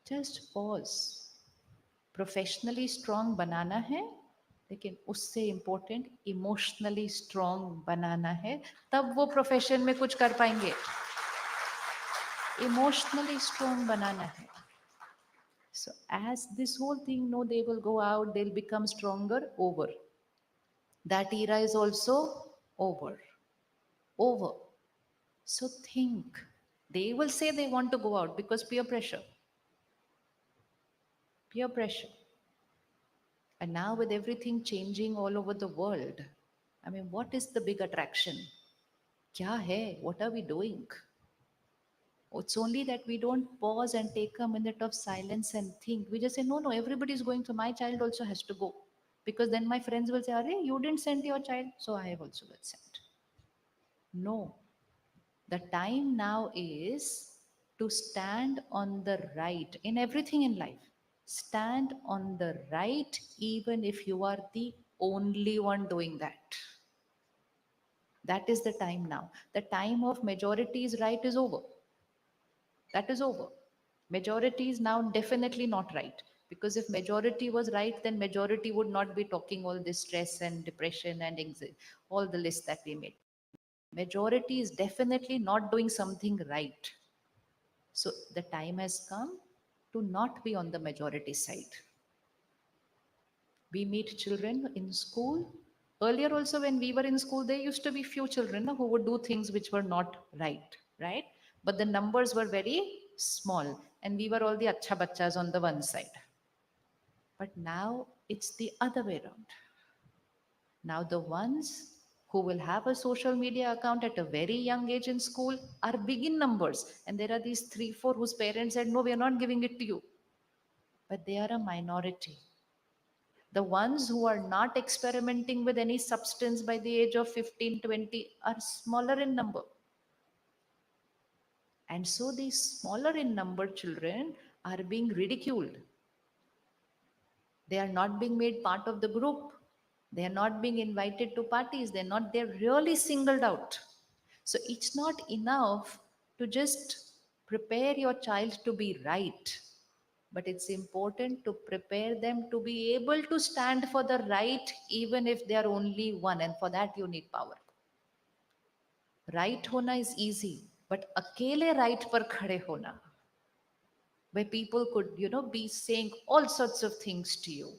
[SPEAKER 1] Just pause. Professionally strong बनाना है, लेकिन उससे इम्पोर्टेंट इमोशनली स्ट्रांग बनाना है, तब वो प्रोफेशन में कुछ कर पाएंगे. इमोशनली स्ट्रांग बनाना है. So as this whole thing, no, they will go out, they'll become stronger, over. That era is also over. Over. So think. They will say they want to go out because peer pressure. Peer pressure. And now with everything changing all over the world, I mean, what is the big attraction? Kya hai? What are we doing? It's only that we don't pause and take a minute of silence and think. We just say, no, no, everybody is going, so my child also has to go. Because then my friends will say, Are, you didn't send your child, so I have also got sent. No. The time now is to stand on the right in everything in life. Stand on the right, even if you are the only one doing that. That is the time now. The time of majority's right is over. That is over. Majority is now definitely not right. Because if majority was right, then majority would not be talking all this stress and depression and anxiety, all the list that we made. Majority is definitely not doing something right. So the time has come to not be on the majority side. We meet children in school. Earlier also when we were in school, there used to be few children who would do things which were not right, right? But the numbers were very small and we were all the acha bachas on the one side. But now it's the other way around. Now the ones who will have a social media account at a very young age in school are big in numbers. And there are these 3, 4 whose parents said, no, we are not giving it to you. But they are a minority. The ones who are not experimenting with any substance by the age of 15, 20 are smaller in number. And so these smaller in number children are being ridiculed. They are not being made part of the group. They are not being invited to parties. They're really singled out. So it's not enough to just prepare your child to be right, but it's important to prepare them to be able to stand for the right, even if they are only one. And for that, you need power. Right hona is easy, but akele right par khade hona, where people could, be saying all sorts of things to you.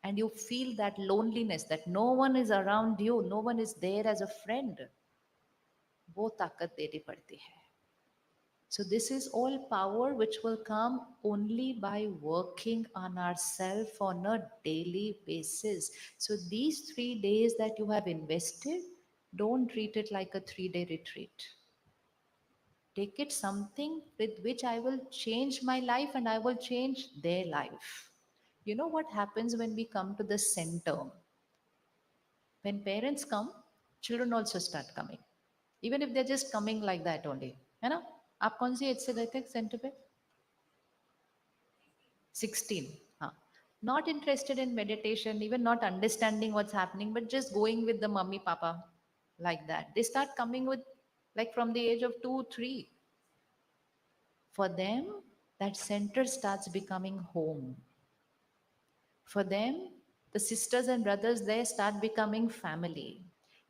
[SPEAKER 1] And you feel that loneliness, that no one is around you, no one is there as a friend. वो ताकत देनी पड़ती है. So this is all power which will come only by working on ourselves on a daily basis. So these 3 days that you have invested, don't treat it like a 3-day retreat. Take it something with which I will change my life and I will change their life. You know what happens when we come to the center? When parents come, children also start coming. Even if they're just coming like that only. है ना? आप कौन सी as से गए थे centre पे? 16. हाँ. Not interested in meditation, even not understanding what's happening, but just going with the mummy, papa, like that. They start coming with, like from the age of 2, 3. For them, that center starts becoming home. For them, the sisters and brothers there start becoming family.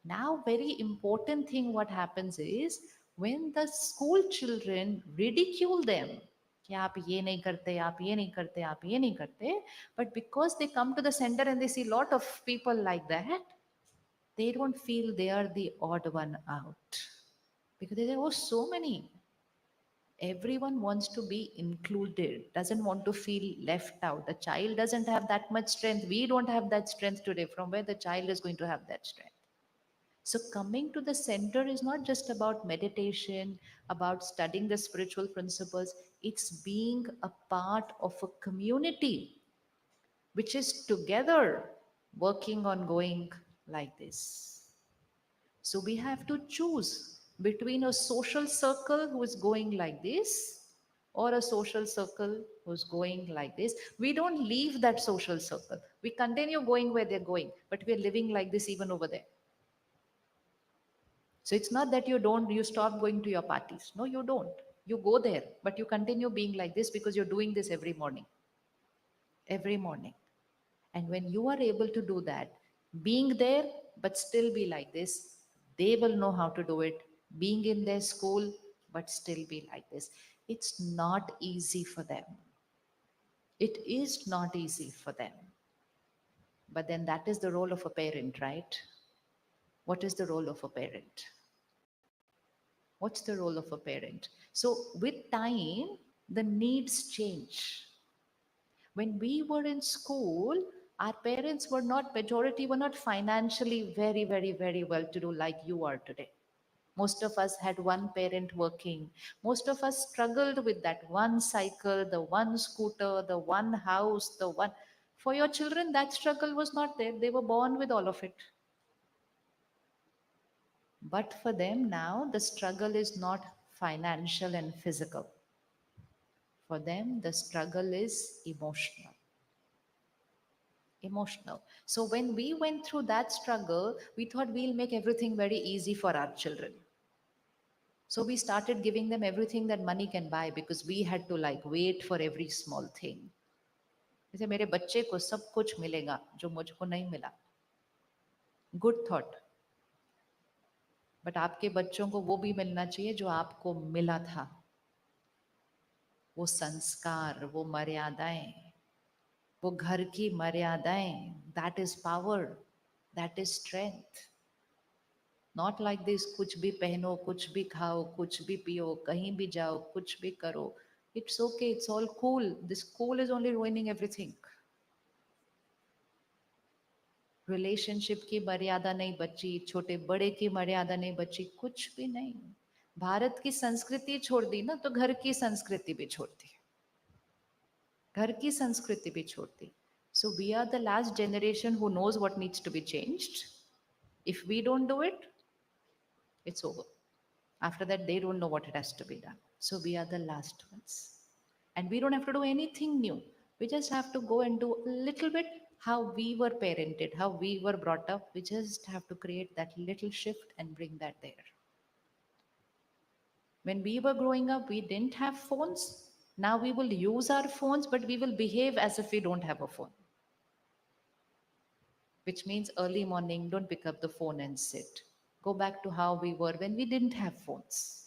[SPEAKER 1] Now, very important thing what happens is when the school children ridicule them, कि आप ये नहीं करते, आप ये नहीं करते, आप ये नहीं करते, but because they come to the center and they see lot of people like that, they don't feel they are the odd one out. Because they say, oh, so many. Everyone wants to be included, doesn't want to feel left out. The child doesn't have that much strength. We don't have that strength today. From where the child is going to have that strength? So, coming to the center is not just about meditation, about studying the spiritual principles. It's being a part of a community which is together working on going like this. So, we have to choose between a social circle who is going like this or a social circle who's going like this. We don't leave that social circle. We continue going where they're going, but we're living like this even over there. So it's not that you stop going to your parties. No, you don't. You go there, but you continue being like this because you're doing this every morning. Every morning. And when you are able to do that, being there, but still be like this, they will know how to do it. Being in their school, but still be like this. It's not easy for them. It is not easy for them. But then that is the role of a parent, right? What is the role of a parent? What's the role of a parent? So, with time, the needs change. When we were in school, our parents were not, majority were not financially very, very, very well to do like you are today. Most of us had one parent working. Most of us struggled with that one cycle, the one scooter, the one house, the one. For your children, that struggle was not there. They were born with all of it. But for them now, the struggle is not financial and physical. For them, the struggle is emotional. Emotional. So when we went through that struggle, we thought we'll make everything very easy for our children. So we started giving them everything that money can buy because we had to like wait for every small thing. जैसे मेरे बच्चे को सब कुछ मिलेगा जो मुझको नहीं मिला. Good thought. बट आपके बच्चों को वो भी मिलना चाहिए जो आपको मिला था. वो संस्कार, वो मर्यादाएं, वो घर की मर्यादाएं. That is power. That is strength. Not like this, कुछ भी पहनो, कुछ भी खाओ, कुछ भी पियो, कहीं भी जाओ, कुछ भी करो. It's okay, it's all cool. This cool is only ruining everything. Relationship की मर्यादा नहीं बची, छोटे बड़े की मर्यादा नहीं बची, कुछ भी नहीं. भारत की संस्कृति छोड़ दी ना, तो घर की संस्कृति भी छोड़ दी. घर की संस्कृति भी छोड़ दी. So we are the last generation who knows what needs to be changed. If we don't do it, it's over. After that, they don't know what it has to be done. So we are the last ones. And we don't have to do anything new. We just have to go and do a little bit how we were parented, how we were brought up. We just have to create that little shift and bring that there. When we were growing up, we didn't have phones. Now we will use our phones, but we will behave as if we don't have a phone. Which means early morning, don't pick up the phone and sit. Go back to how we were when we didn't have phones.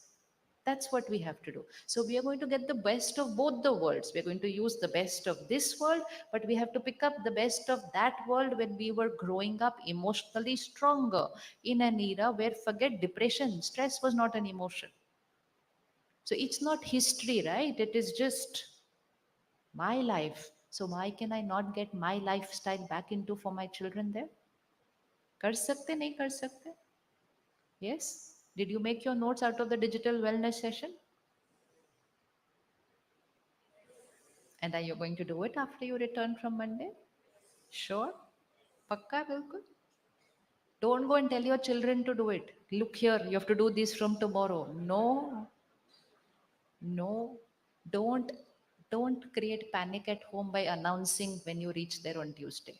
[SPEAKER 1] That's what we have to do. So we are going to get the best of both the worlds. We're going to use the best of this world, but we have to pick up the best of that world when we were growing up emotionally stronger in an era where forget depression, stress was not an emotion. So it's not history, right? It is just my life. So why can I not get my lifestyle back into for my children there? कर सकते नहीं कर सकते? Yes? Did you make your notes out of the digital wellness session? And are you going to do it after you return from Monday? Sure? Pakka bilkul? Don't go and tell your children to do it. Look here, you have to do this from tomorrow. No, no. Don't don't create panic at home by announcing when you reach there on Tuesday.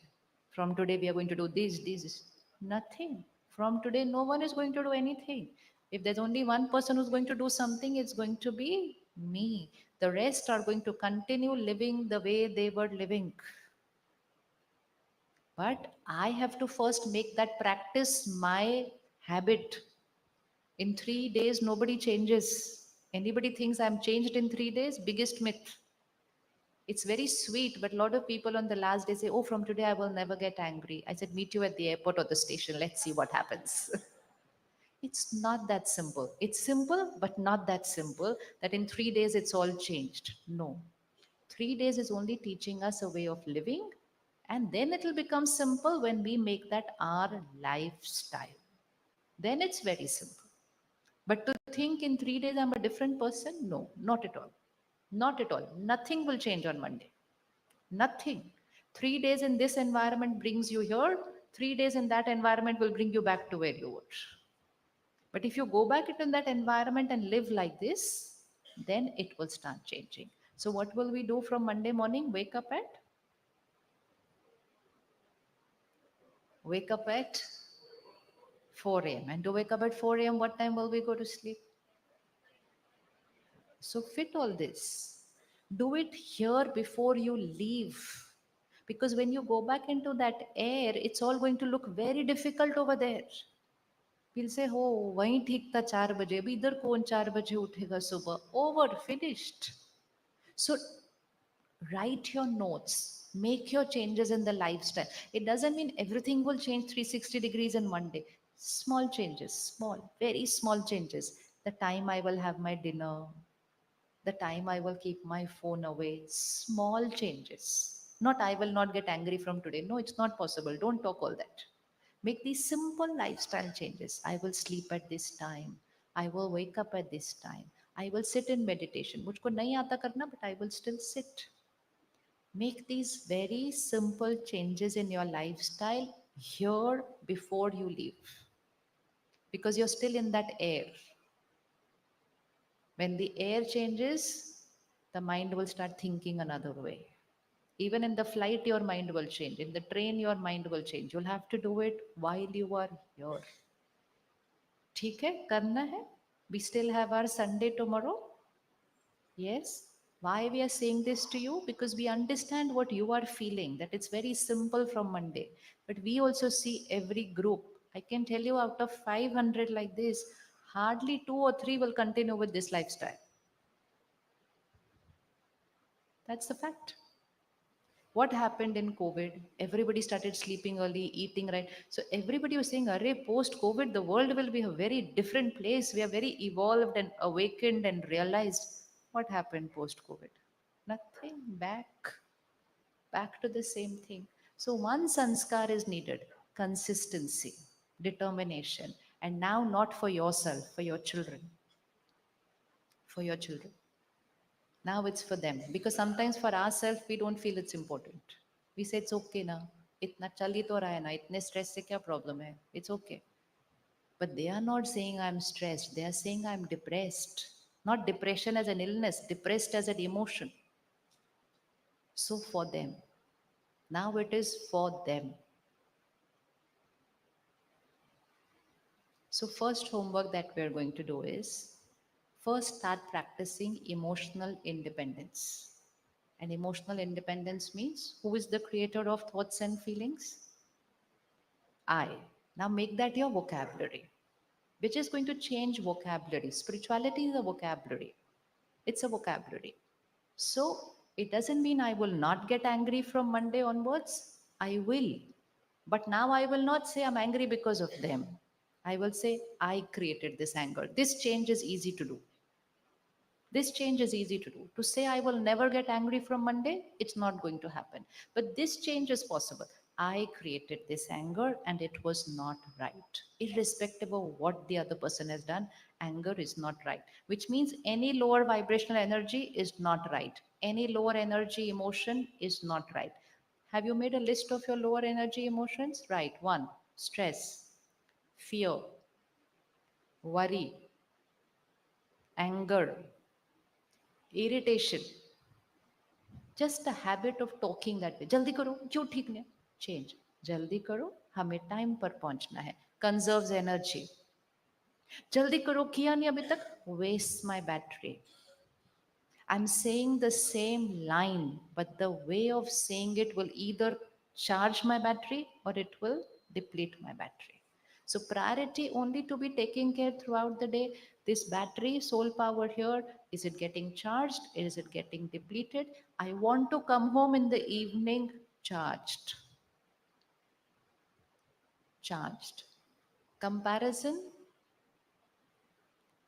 [SPEAKER 1] From today we are going to do this. Nothing. From today no one is going to do anything. If there's only one person who's going to do something, it's going to be me. The rest are going to continue living the way they were living. But I have to first make that practice my habit. In 3 days, nobody changes. Anybody thinks I'm changed in 3 days? Biggest myth. It's very sweet, but a lot of people on the last day say, oh, from today I will never get angry. I said, meet you at the airport or the station. Let's see what happens. It's not that simple. It's simple, but not that simple that in 3 days it's all changed. No. 3 days is only teaching us a way of living, and then it will become simple when we make that our lifestyle. Then it's very simple. But to think in 3 days I'm a different person, no, not at all. Not at all. Nothing will change on Monday. Nothing. 3 days in this environment brings you here, 3 days in that environment will bring you back to where you were. But if you go back into that environment and live like this, then it will start changing. So, what will we do from Monday morning? Wake up at 4 a.m. And to wake up at 4 a.m., what time will we go to sleep? So, fit all this. Do it here before you leave. Because when you go back into that air, it's all going to look very difficult over there. We'll say, oh, वहीं ठीक था 4 बजे, अभी इधर कौन 4 बजे उठेगा सुबह? Over, finished. So write your notes, make your changes in the lifestyle. It doesn't mean everything will change 360 degrees in one day. Small changes, small, very small changes. The time I will have my dinner, the time I will keep my phone away, small changes. Not I will not get angry from today. No, it's not possible. Don't talk all that. Make these simple lifestyle changes. I will sleep at this time. I will wake up at this time. I will sit in meditation. मुझको नहीं आता करना, but I will still sit. Make these very simple changes in your lifestyle here before you leave, because you're still in that air. When the air changes, the mind will start thinking another way. Even in the flight, your mind will change. In the train, your mind will change. You'll have to do it while you are here. ठीक है, करना है. We still have our Sunday tomorrow. Yes. Why we are saying this to you? Because we understand what you are feeling, that it's very simple from Monday. But we also see every group. I can tell you out of 500 like this, hardly 2 or 3 will continue with this lifestyle. That's the fact. What happened in COVID? Everybody started sleeping early, eating right. So everybody was saying, Array, post COVID, the world will be a very different place. We are very evolved and awakened and realized. What happened post COVID? Nothing. Back to the same thing. So one sanskar is needed: consistency, determination, and now not for yourself, for your children. For your children. Now it's for them. Because sometimes for ourselves, we don't feel it's important. We say it's okay now. इतना चल ही तो रहा है ना, इतने stress से क्या problem है? It's okay. But they are not saying I'm stressed. They are saying I'm depressed. Not depression as an illness, depressed as an emotion. So for them. Now it is for them. So first homework that we're going to do is first start practicing emotional independence. And emotional independence means who is the creator of thoughts and feelings? I. Now make that your vocabulary, which is going to change vocabulary. Spirituality is a vocabulary. It's a vocabulary. So it doesn't mean I will not get angry from Monday onwards. I will. But now I will not say I'm angry because of them. I will say I created this anger. This change is easy to do. This change is easy to do. To say I will never get angry from Monday, it's not going to happen. But this change is possible. I created this anger and it was not right. Irrespective of what the other person has done, anger is not right. Which means any lower vibrational energy is not right. Any lower energy emotion is not right. Have you made a list of your lower energy emotions? Right. One, stress, fear, worry, anger, irritation. Just a habit of talking that way. जल्दी करो, क्यों ठीक नहीं? Change. जल्दी करो, हमें time पर पहुंचना है. Conserves energy. जल्दी करो, किया नहीं अभी तक? Wastes my battery. I'm saying the same line, but the way of saying it will either charge my battery or it will deplete my battery. So priority only to be taking care throughout the day. This battery, soul power here, is it getting charged? Is it getting depleted? I want to come home in the evening charged. Charged. Comparison,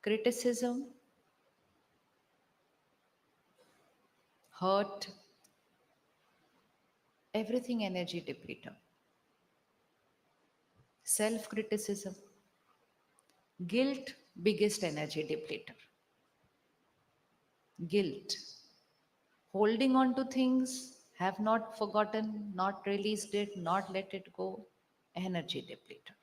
[SPEAKER 1] criticism, hurt, everything energy depleter. Self criticism, guilt, biggest energy depleter. Guilt, holding on to things, have not forgotten, not released it, not let it go, energy depleter.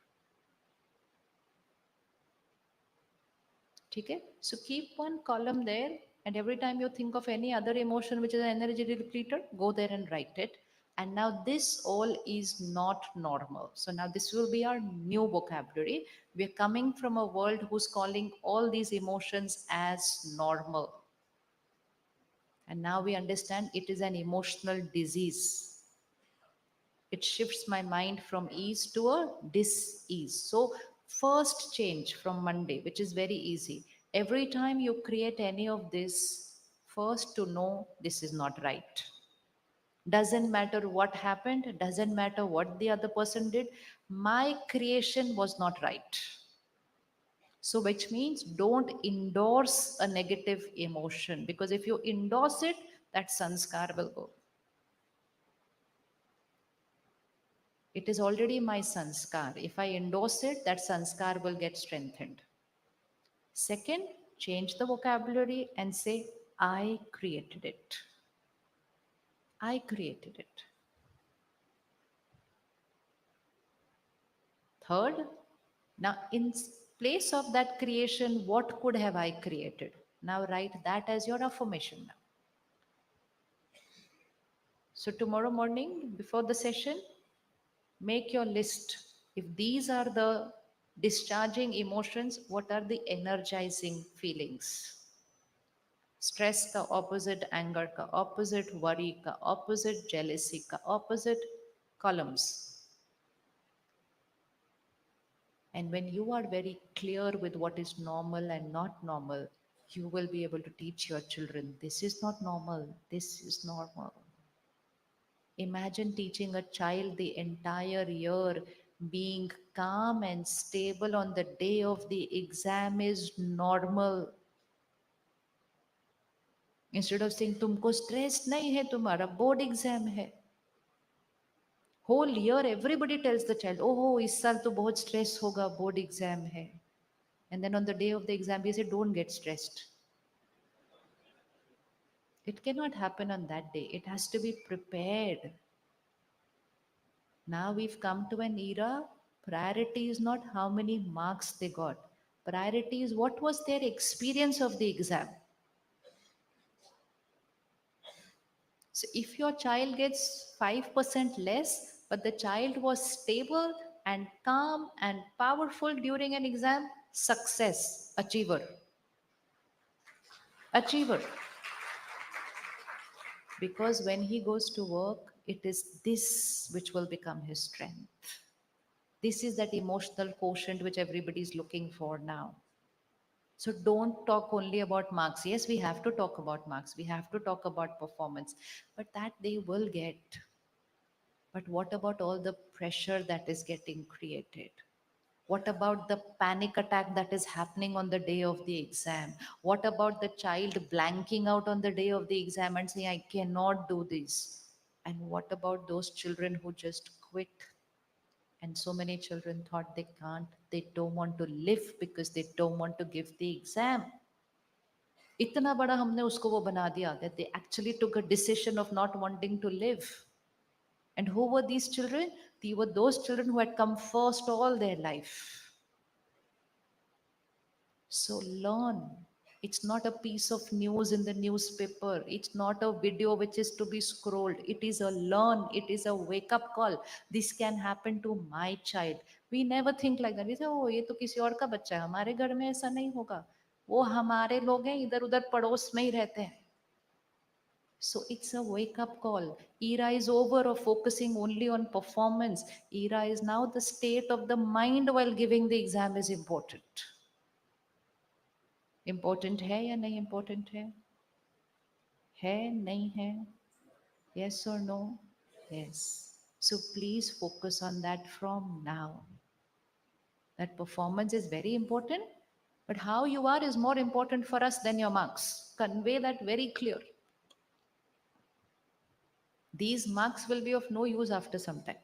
[SPEAKER 1] Okay? So keep one column there, and every time you think of any other emotion which is an energy depleter, go there and write it. And now this all is not normal. So now this will be our new vocabulary. We are coming from a world who's calling all these emotions as normal. And now we understand it is an emotional disease. It shifts my mind from ease to a dis-ease. So first change from Monday, which is very easy. Every time you create any of this, first to know this is not right. Doesn't matter what happened, doesn't matter what the other person did. My creation was not right. So, which means don't endorse a negative emotion, because if you endorse it, that sanskar will go. It is already my sanskar. If I endorse it, that sanskar will get strengthened. Second, change the vocabulary and say, I created it. I created it. Third, now in place of that creation, what could have I created? Now write that as your affirmation now. So tomorrow morning, before the session, make your list. If these are the discharging emotions, what are the energizing feelings? Stress का opposite, anger का opposite, worry का opposite, jealousy का opposite, columns. And when you are very clear with what is normal and not normal, you will be able to teach your children this is not normal, this is normal. Imagine teaching a child the entire year being calm and stable on the day of the exam is normal. Instead of saying तुमको stress नहीं है, तुम्हारा board exam है. Whole year everybody tells the child ओहो इस साल तो बहुत स्ट्रेस होगा, बोर्ड एग्जाम है. And then on the day of the exam we say don't get stressed. It cannot happen on that day. It has to be prepared. Now we've come to an era, priority is not how many marks they got. Priority is what was their experience of the exam. So if your child gets 5% less, but the child was stable and calm and powerful during an exam, success, achiever. Achiever. Because when he goes to work, it is this which will become his strength. This is that emotional quotient which everybody is looking for now. So don't talk only about marks. Yes, we have to talk about marks. We have to talk about performance, but that they will get. But what about all the pressure that is getting created? What about the panic attack that is happening on the day of the exam? What about the child blanking out on the day of the exam and saying, I cannot do this? And what about those children who just quit? And so many children thought they can't, they don't want to live because they don't want to give the exam. इतना बड़ा हमने उसको वो बना दिया that they actually took a decision of not wanting to live. And who were these children? They were those children who had come first all their life. So learn. It's not a piece of news in the newspaper. It's not a video which is to be scrolled. It is a learn. It is a wake up call. This can happen to my child. We never think like that. We say, oh, ये तो किसी और का बच्चा है. हमारे घर में ऐसा नहीं होगा. वो हमारे लोग हैं, इधर उधर पड़ोस में ही रहते हैं. So it's a wake up call. Era is over of focusing only on performance. Era is now the state of the mind while giving the exam is important. Important है या नहीं important है? है नहीं है? Yes or no? Yes. So please focus on that from now. That performance is very important, But how you are is more important for us than your marks. Convey that very clear. These marks will be of no use after some time.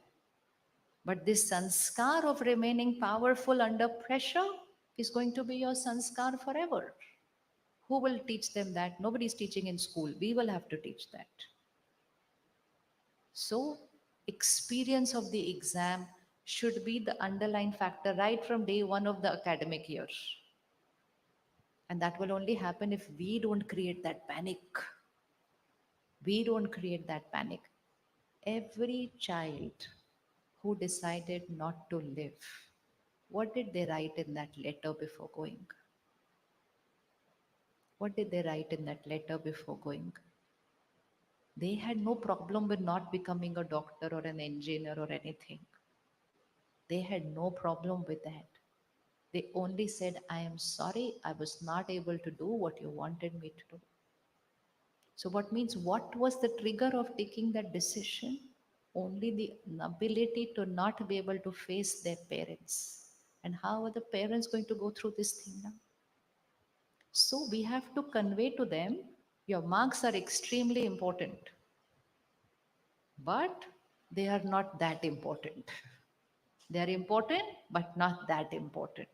[SPEAKER 1] But this sanskar of remaining powerful under pressure is going to be your sanskar forever. Who will teach them that? Nobody is teaching in school. We will have to teach that. So, experience of the exam should be the underlying factor right from day one of the academic year. And that will only happen if we don't create that panic. We don't create that panic. Every child who decided not to live, what did they write in that letter before going? What did they write in that letter before going? They had no problem with not becoming a doctor or an engineer or anything. They had no problem with that. They only said, I am sorry, I was not able to do what you wanted me to do. So, what was the trigger of taking that decision? Only the ability to not be able to face their parents. And how are the parents going to go through this thing now? So, we have to convey to them your marks are extremely important, but they are not that important. They are important, but not that important.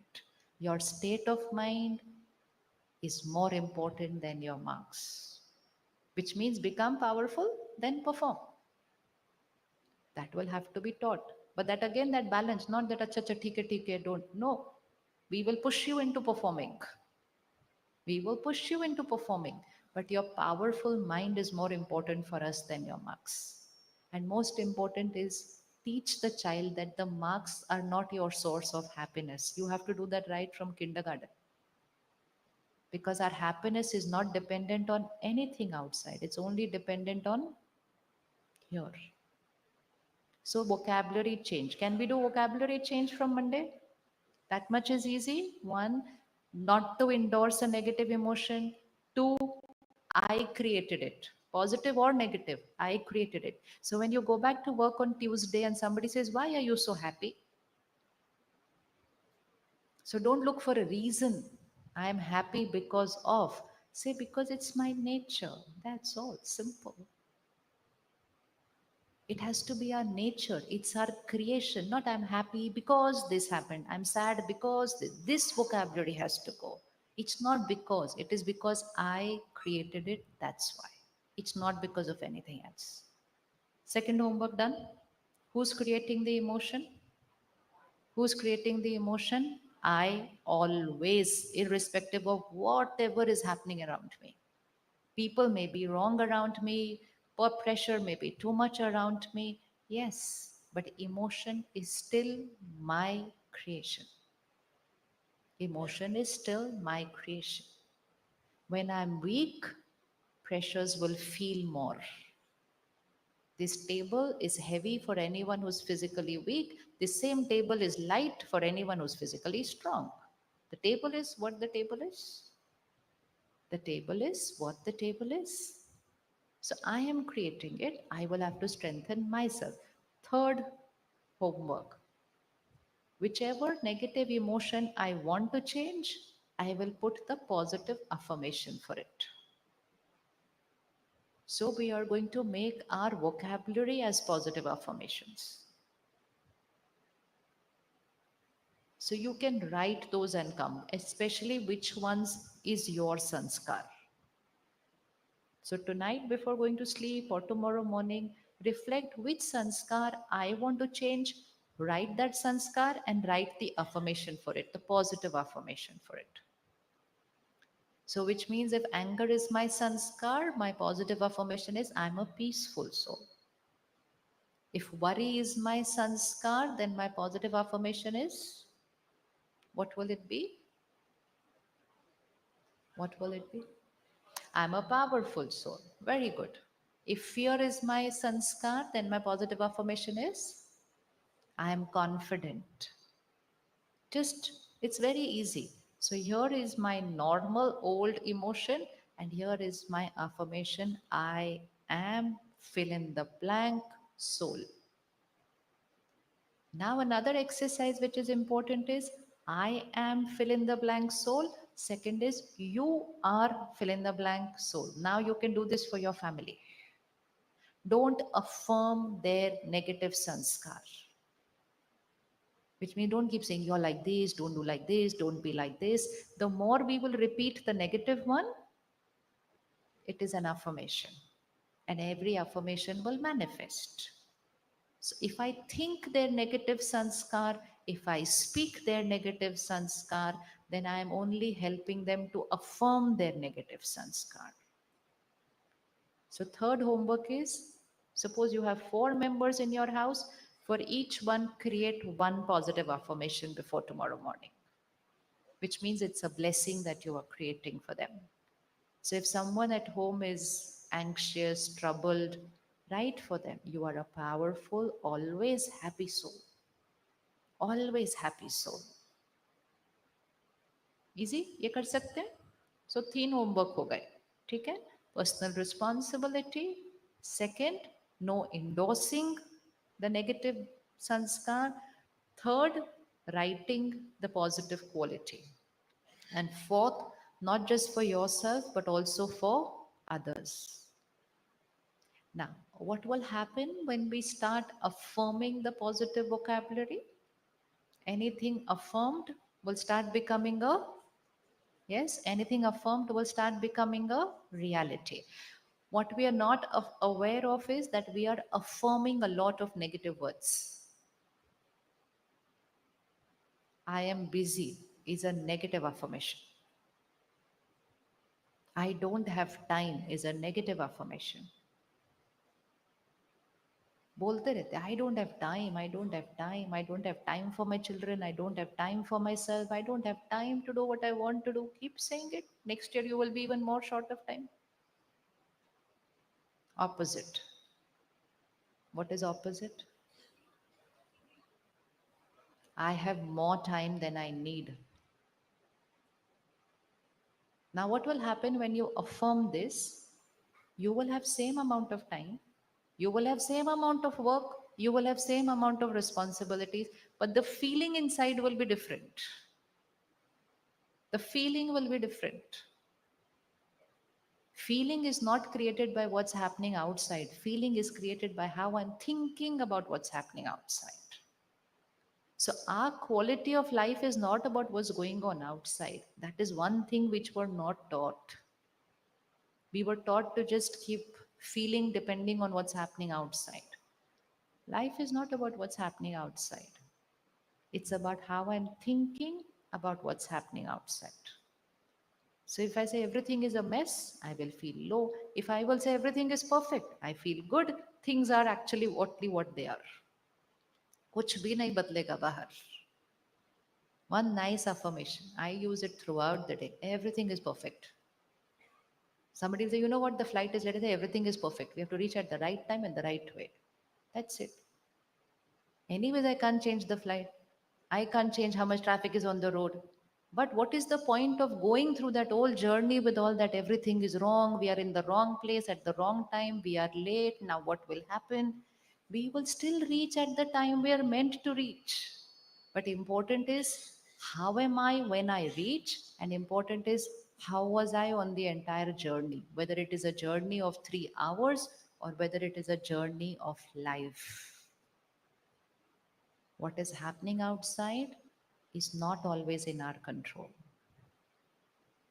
[SPEAKER 1] Your state of mind is more important than your marks, which means become powerful, then perform. That will have to be taught. But that again, that balance, not that acha acha theek hai, don't. No, we will push you into performing. We will push you into performing. But your powerful mind is more important for us than your marks. And most important is teach the child that the marks are not your source of happiness. You have to do that right from kindergarten. Because our happiness is not dependent on anything outside, it's only dependent on here. So, vocabulary change. Can we do vocabulary change from Monday? That much is easy. One, not to endorse a negative emotion. Two, I created it. Positive or negative, I created it. So when you go back to work on Tuesday and somebody says, why are you so happy? So don't look for a reason. I am happy because of. Say, because it's my nature. That's all. Simple. It has to be our nature. It's our creation. Not I'm happy because this happened. I'm sad because this vocabulary has to go. It's not because. It is because I created it. That's why. It's not because of anything else. Second homework done. Who's creating the emotion? Who's creating the emotion? I always, irrespective of whatever is happening around me. People may be wrong around me, or pressure may be too much around me. Yes, but emotion is still my creation. Emotion is still my creation. When I'm weak, pressures will feel more. This table is heavy for anyone who's physically weak. The same table is light for anyone who's physically strong. The table is what the table is. The table is what the table is. So I am creating it. I will have to strengthen myself. Third homework. Whichever negative emotion I want to change, I will put the positive affirmation for it. So we are going to make our vocabulary as positive affirmations. So you can write those and come, especially which ones is your sanskar. So tonight before going to sleep or tomorrow morning, reflect which sanskar I want to change, write that sanskar and write the affirmation for it, the positive affirmation for it. So which means if anger is my sanskar, my positive affirmation is I'm a peaceful soul. If worry is my sanskar, then my positive affirmation is, what will it be? What will it be? I'm a powerful soul. Very good. If fear is my sanskar, then my positive affirmation is I am confident. Just, it's very easy. So here is my normal old emotion, and here is my affirmation I am fill in the blank soul. Now, another exercise which is important is I am fill in the blank soul. Second is you are fill in the blank soul. Now you can do this for your family. Don't affirm their negative sanskar, which means don't keep saying you're like this, don't do like this, don't be like this. The more we will repeat the negative one, it is an affirmation, and every affirmation will manifest. So if I think their negative sanskar, if I speak their negative sanskar, then I am only helping them to affirm their negative sanskar. So third homework is, suppose you have 4 members in your house, for each one create one positive affirmation before tomorrow morning, which means it's a blessing that you are creating for them. So if someone at home is anxious, troubled, write for them, you are a powerful, always happy soul. Always happy soul. Easy, ये कर सकते हैं. सो 3 homework हो गए. ठीक है. Personal responsibility. Second, no endorsing the negative sanskar. Third, writing the positive quality. And fourth, not just for yourself but also for others. Now, what will happen when we start affirming the positive vocabulary? Anything affirmed will start becoming a, yes, anything affirmed will start becoming a reality. What we are not aware of is that we are affirming a lot of negative words. I am busy is a negative affirmation. I don't have time is a negative affirmation. बोलते रहते, I don't have time, I don't have time, I don't have time for my children, I don't have time for myself, I don't have time to do what I want to do. Keep saying it. Next year you will be even more short of time. Opposite. What is opposite? I have more time than I need. Now what will happen when you affirm this? You will have same amount of time, you will have same amount of work, you will have same amount of responsibilities, but the feeling inside will be different. The feeling will be different. Feeling is not created by what's happening outside. Feeling is created by how I'm thinking about what's happening outside. So our quality of life is not about what's going on outside. That is one thing which we're not taught. We were taught to just keep feeling depending on what's happening outside. Life is not about what's happening outside. It's about how I'm thinking about what's happening outside. So if I say everything is a mess, I will feel low. If I will say everything is perfect, I feel good. Things are actually what they are. कुछ भी नहीं बदलेगा बाहर. One nice affirmation. I use it throughout the day. Everything is perfect. Somebody will say, you know what, the flight is late. I say, everything is perfect. We have to reach at the right time and the right way. That's it. Anyways, I can't change the flight. I can't change how much traffic is on the road. But what is the point of going through that whole journey with all that everything is wrong? We are in the wrong place at the wrong time. We are late. Now, what will happen? We will still reach at the time we are meant to reach. But important is how am I when I reach? And important is how was I on the entire journey? Whether it is a journey of 3 hours or whether it is a journey of life. What is happening outside is not always in our control.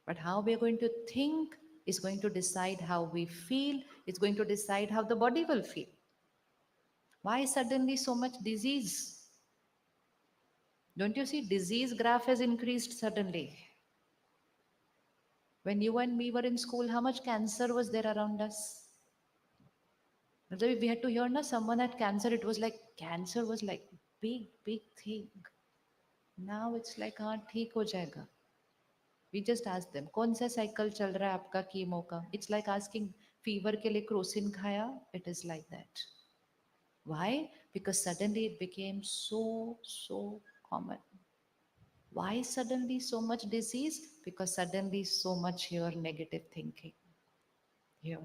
[SPEAKER 1] But how we are going to think is going to decide how we feel, it's going to decide how the body will feel. Why suddenly so much disease? Don't you see disease graph has increased suddenly? When you and me were in school, how much cancer was there around us? We had to hear na, someone had cancer, it was like cancer was like big thing. Now it's like हाँ ठीक हो जाएगा. We just ask them, कौन सा cycle चल रहा है आपका कीमो का? It's like asking, fever के लिए क्रोसिन खाया? It is like that. Why? Because suddenly it became so common. Why suddenly so much disease? Because suddenly so much here negative thinking. Here.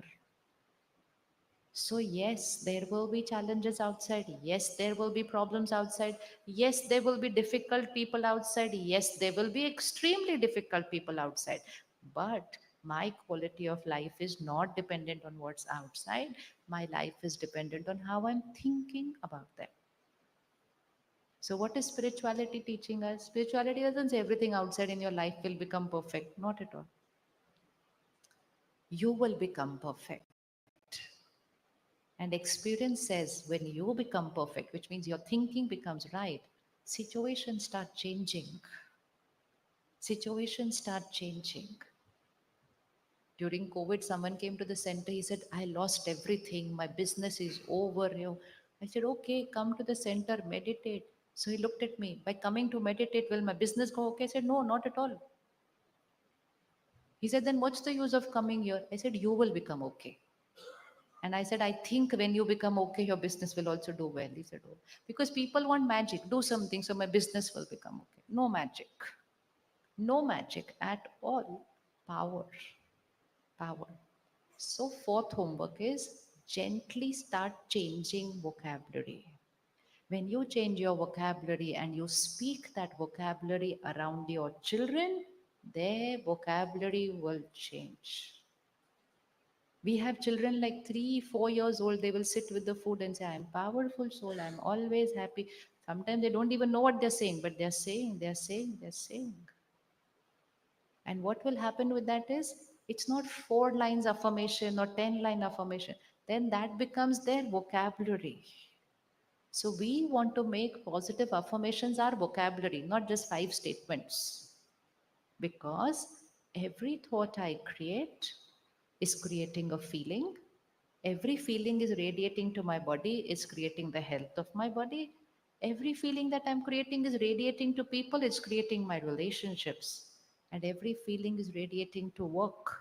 [SPEAKER 1] So, yes, there will be challenges outside. Yes, there will be problems outside. Yes, there will be difficult people outside. Yes, there will be extremely difficult people outside. But my quality of life is not dependent on what's outside. My life is dependent on how I'm thinking about them. So, what is spirituality teaching us? Spirituality doesn't say everything outside in your life will become perfect. Not at all. You will become perfect. And experience says when you become perfect, which means your thinking becomes right, situations start changing. Situations start changing. During COVID, someone came to the center. He said, I lost everything. My business is over. I said, okay, come to the center, meditate. So he looked at me. By coming to meditate, will my business go okay? I said, no, not at all. He said, then what's the use of coming here? I said, you will become okay. And I said, I think when you become okay, your business will also do well. He said, oh, because people want magic. Do something so my business will become okay. No magic. No magic at all. Power. Power. So, fourth homework is gently start changing vocabulary. When you change your vocabulary and you speak that vocabulary around your children, their vocabulary will change. We have children like 3 4 years old, they will sit with the food and say, I'm powerful soul, I'm always happy. Sometimes they don't even know what they're saying, but they're saying. And what will happen with that is it's not 4 lines affirmation or 10-line affirmation, then that becomes their vocabulary. So we want to make positive affirmations our vocabulary, not just 5 statements, because every thought I create is creating a feeling. Every feeling is radiating to my body, is creating the health of my body. Every feeling that I'm creating is radiating to people, it's creating my relationships. And every feeling is radiating to work.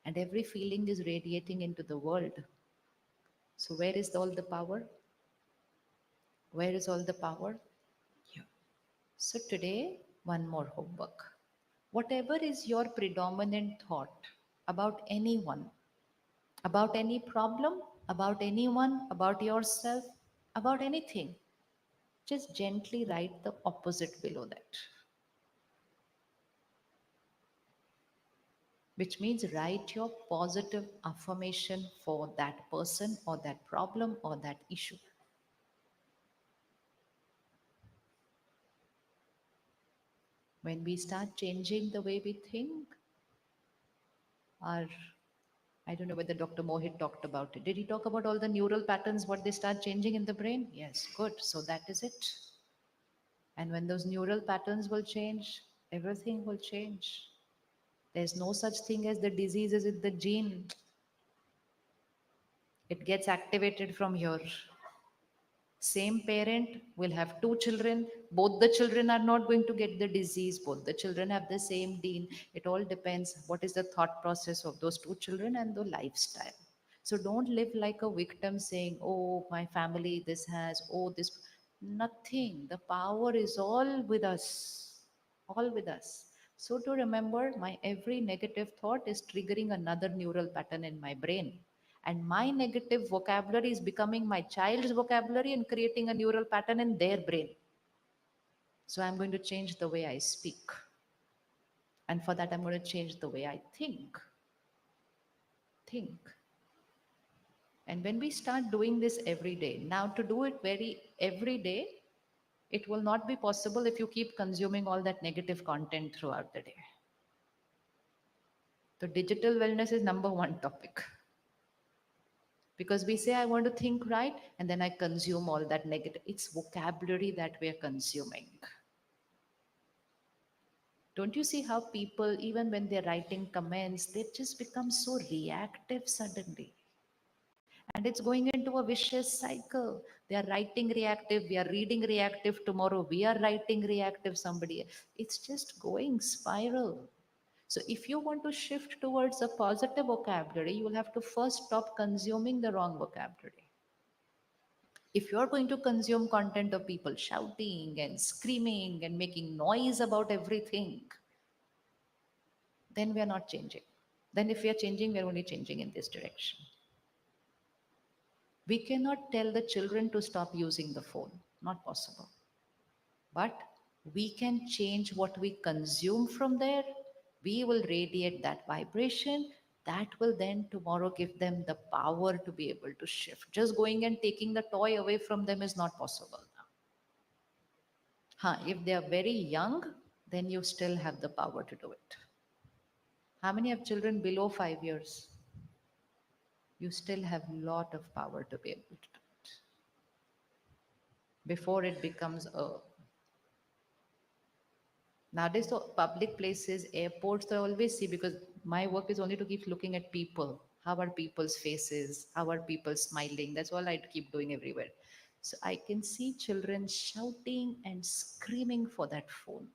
[SPEAKER 1] And every feeling is radiating into the world. So, where is all the power? Where is all the power? Here. So, today, one more homework. Whatever is your predominant thought about anyone, about any problem, about anyone, about yourself, about anything, just gently write the opposite below that. Which means write your positive affirmation for that person or that problem or that issue. When we start changing the way we think, our I don't know whether Dr. Mohit talked about it. Did he talk about all the neural patterns, what they start changing in the brain? Yes, good. So that is it. And when those neural patterns will change, everything will change. There's no such thing as the disease is in the gene. It gets activated from here. Same parent will have 2 children. Both the children are not going to get the disease. Both the children have the same gene. It all depends what is the thought process of those 2 children and the lifestyle. So don't live like a victim saying, oh, my family, this has, oh, this. Nothing. The power is all with us. All with us. So to remember, my every negative thought is triggering another neural pattern in my brain. And my negative vocabulary is becoming my child's vocabulary and creating a neural pattern in their brain. So I'm going to change the way I speak. And for that, I'm going to change the way I think. Think. And when we start doing this every day, now to do it very every day, it will not be possible if you keep consuming all that negative content throughout the day. So digital wellness is number one topic. Because we say, I want to think right, and then I consume all that negative. It's vocabulary that we are consuming. Don't you see how people, even when they're writing comments, they just become so reactive suddenly? And it's going into a vicious cycle. They are writing reactive, we are reading reactive, tomorrow we are writing reactive, somebody. It's just going spiral. So if you want to shift towards a positive vocabulary, you will have to first stop consuming the wrong vocabulary. If you're going to consume content of people shouting and screaming and making noise about everything, then we are not changing. Then if we are changing, we're only changing in this direction. We cannot tell the children to stop using the phone, not possible. But we can change what we consume from there. We will radiate that vibration. That will then tomorrow give them the power to be able to shift. Just going and taking the toy away from them is not possible now. Huh, if they are very young, then you still have the power to do it. How many have children below 5 years? You still have a lot of power to be able to do it before it becomes a. Nowadays, so public places, airports, I always see, because my work is only to keep looking at people. How are people's faces? How are people smiling? That's all I keep doing everywhere. So I can see children shouting and screaming for that phone,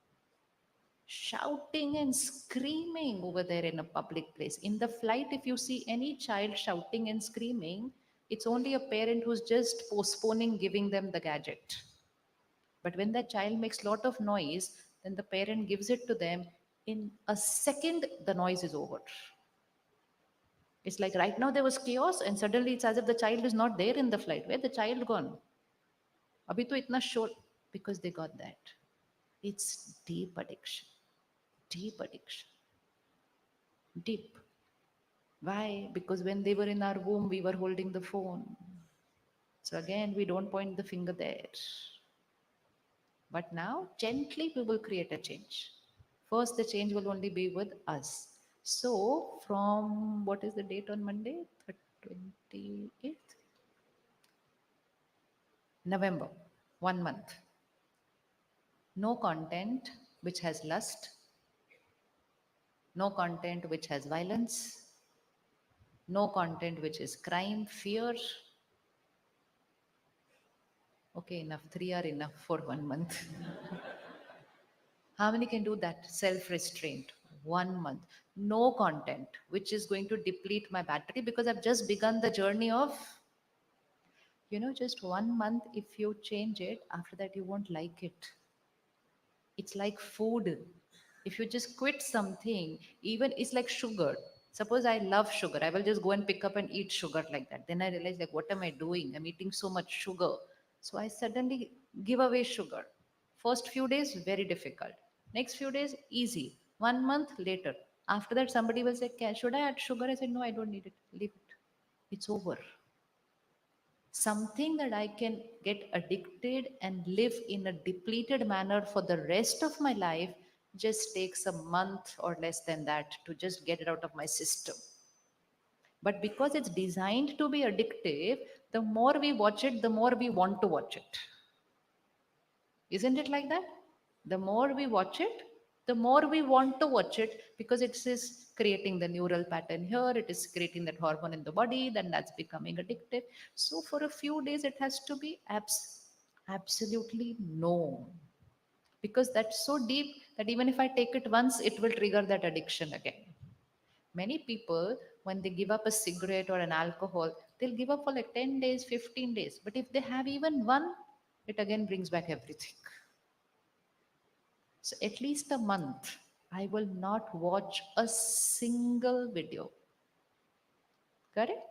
[SPEAKER 1] shouting and screaming over there in a public place. In the flight, if you see any child shouting and screaming, it's only a parent who's just postponing giving them the gadget. But when that child makes lot of noise, then the parent gives it to them. In a second, the noise is over. It's like right now there was chaos, and suddenly it's as if the child is not there in the flight. Where the child gone? Abhi to itna short, because they got that. It's deep addiction. Deep addiction. Deep. Why? Because when they were in our womb, we were holding the phone. So again, we don't point the finger there. But now, gently, we will create a change. First, the change will only be with us. So, from what is the date on Monday? 28th November, 1 month. No content which has lust, no content which has violence, no content which is crime, fear. Okay, enough. Three are enough for 1 month. How many can do that? Self restraint. 1 month. No content, which is going to deplete my battery, because I've just begun the journey of, just 1 month. If you change it, after that, you won't like it. It's like food. If you just quit something, even it's like sugar. Suppose I love sugar, I will just go and pick up and eat sugar like that. Then I realize, like, what am I doing? I'm eating so much sugar. So I suddenly give away sugar. First few days, very difficult. Next few days, easy. 1 month later, after that, somebody will say, should I add sugar? I said, no, I don't need it. Leave it. It's over. Something that I can get addicted and live in a depleted manner for the rest of my life just takes a month or less than that to just get it out of my system. But because it's designed to be addictive, the more we watch it, the more we want to watch it. Isn't it like that? The more we watch it, the more we want to watch it, because it is creating the neural pattern here, it is creating that hormone in the body, then that's becoming addictive. So for a few days, it has to be absolutely no. Because that's so deep that even if I take it once, it will trigger that addiction again. Many people, when they give up a cigarette or an alcohol, they'll give up for like 10 days, 15 days. But if they have even one, it again brings back everything. So at least a month, I will not watch a single video. Correct?